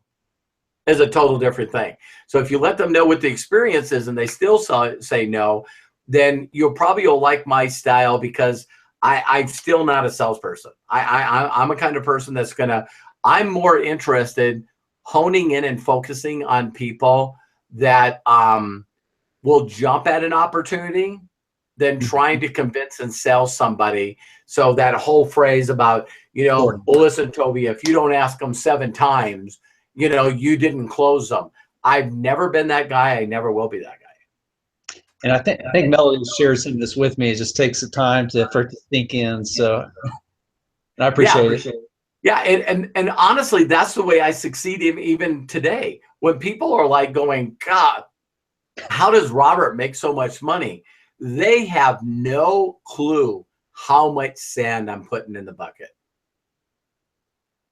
is a total different thing. So if you let them know what the experience is and they still say no, then you'll like my style, because I'm still not a salesperson. I'm a kind of person that's I'm more interested honing in and focusing on people that will jump at an opportunity than trying to convince and sell somebody. So that whole phrase about, well, listen, Toby, if you don't ask them 7 times, you didn't close them. I've never been that guy. I never will be that guy.
And I think Melody shares some of this with me. It just takes the time for it to sink in. So and I appreciate it.
Yeah, and honestly, that's the way I succeed even today. When people are like going, God, how does Robert make so much money? They have no clue how much sand I'm putting in the bucket.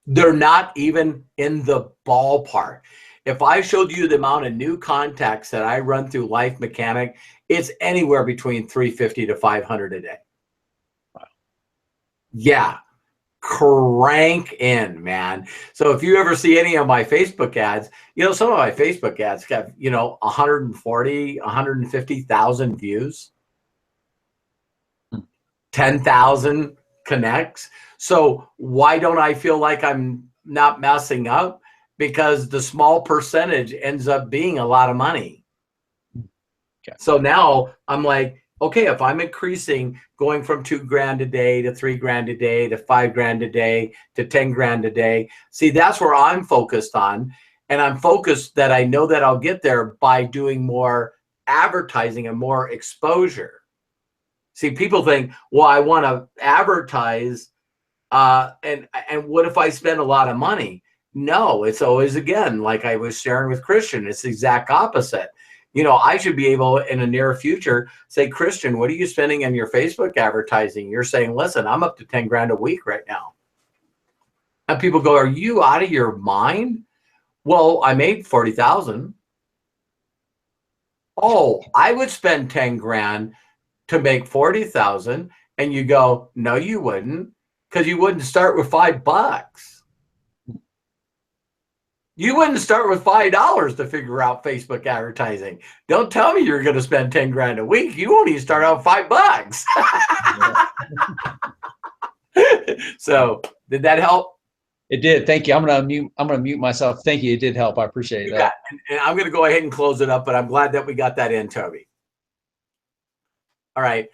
They're not even in the ballpark. If I showed you the amount of new contacts that I run through Life Mechanic, it's anywhere between 350 to 500 a day.
Wow.
Yeah, crank in, man. So if you ever see any of my Facebook ads, some of my Facebook ads got, 140, 150,000 views, 10,000 connects. So why don't I feel like I'm not messing up? Because the small percentage ends up being a lot of money.
Okay.
So now I'm like, okay, if I'm increasing, going from $2,000 a day to $3,000 a day to $5,000 a day to $10,000 a day, see, that's where I'm focused on. And I'm focused that I know that I'll get there by doing more advertising and more exposure. See, people think, well, I want to advertise, and what if I spend a lot of money? No, it's always, again, like I was sharing with Christian, it's the exact opposite. I should be able in the near future say, Christian, what are you spending on your Facebook advertising? You're saying, listen, I'm up to $10,000 a week right now. And people go, are you out of your mind? Well, I made 40,000. Oh, I would spend 10 grand to make 40,000. And you go, no, you wouldn't, because you wouldn't start with $5. You wouldn't start with $5 to figure out Facebook advertising. Don't tell me you're going to spend 10 grand a week. You won't even start out $5. So did that help?
It did. Thank you. I'm gonna mute myself. Thank you. It did help. I appreciate that.
And I'm going to go ahead and close it up, but I'm glad that we got that in, Toby. All right.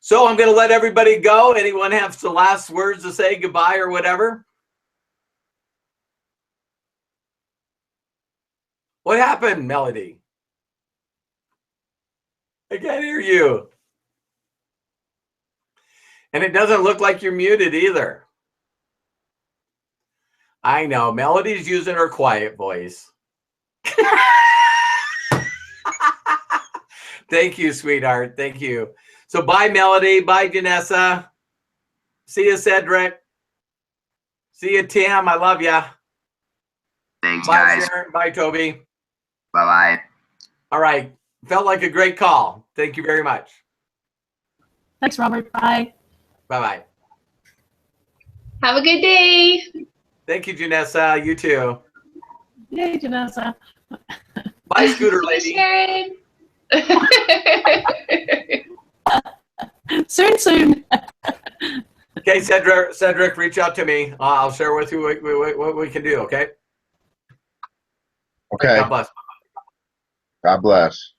So I'm going to let everybody go. Anyone have some last words to say, goodbye or whatever? What happened, Melody? I can't hear you. And it doesn't look like you're muted either. I know. Melody's using her quiet voice. Thank you, sweetheart. Thank you. So bye, Melody. Bye, Janessa. See you, Cedric. See you, Tim. I love ya.
Thanks,
Bye,
guys.
Sharon. Bye, Toby.
Bye-bye.
All right. Felt like a great call. Thank you very much.
Thanks, Robert. Bye.
Bye-bye.
Have a good day.
Thank you, Janessa. You too.
Yay, Janessa.
Bye, Scooter
See you,
Lady.
Sharon.
Soon.
Okay, Cedric, reach out to me. I'll share with you what we can do, okay?
Okay.
God bless.
God bless.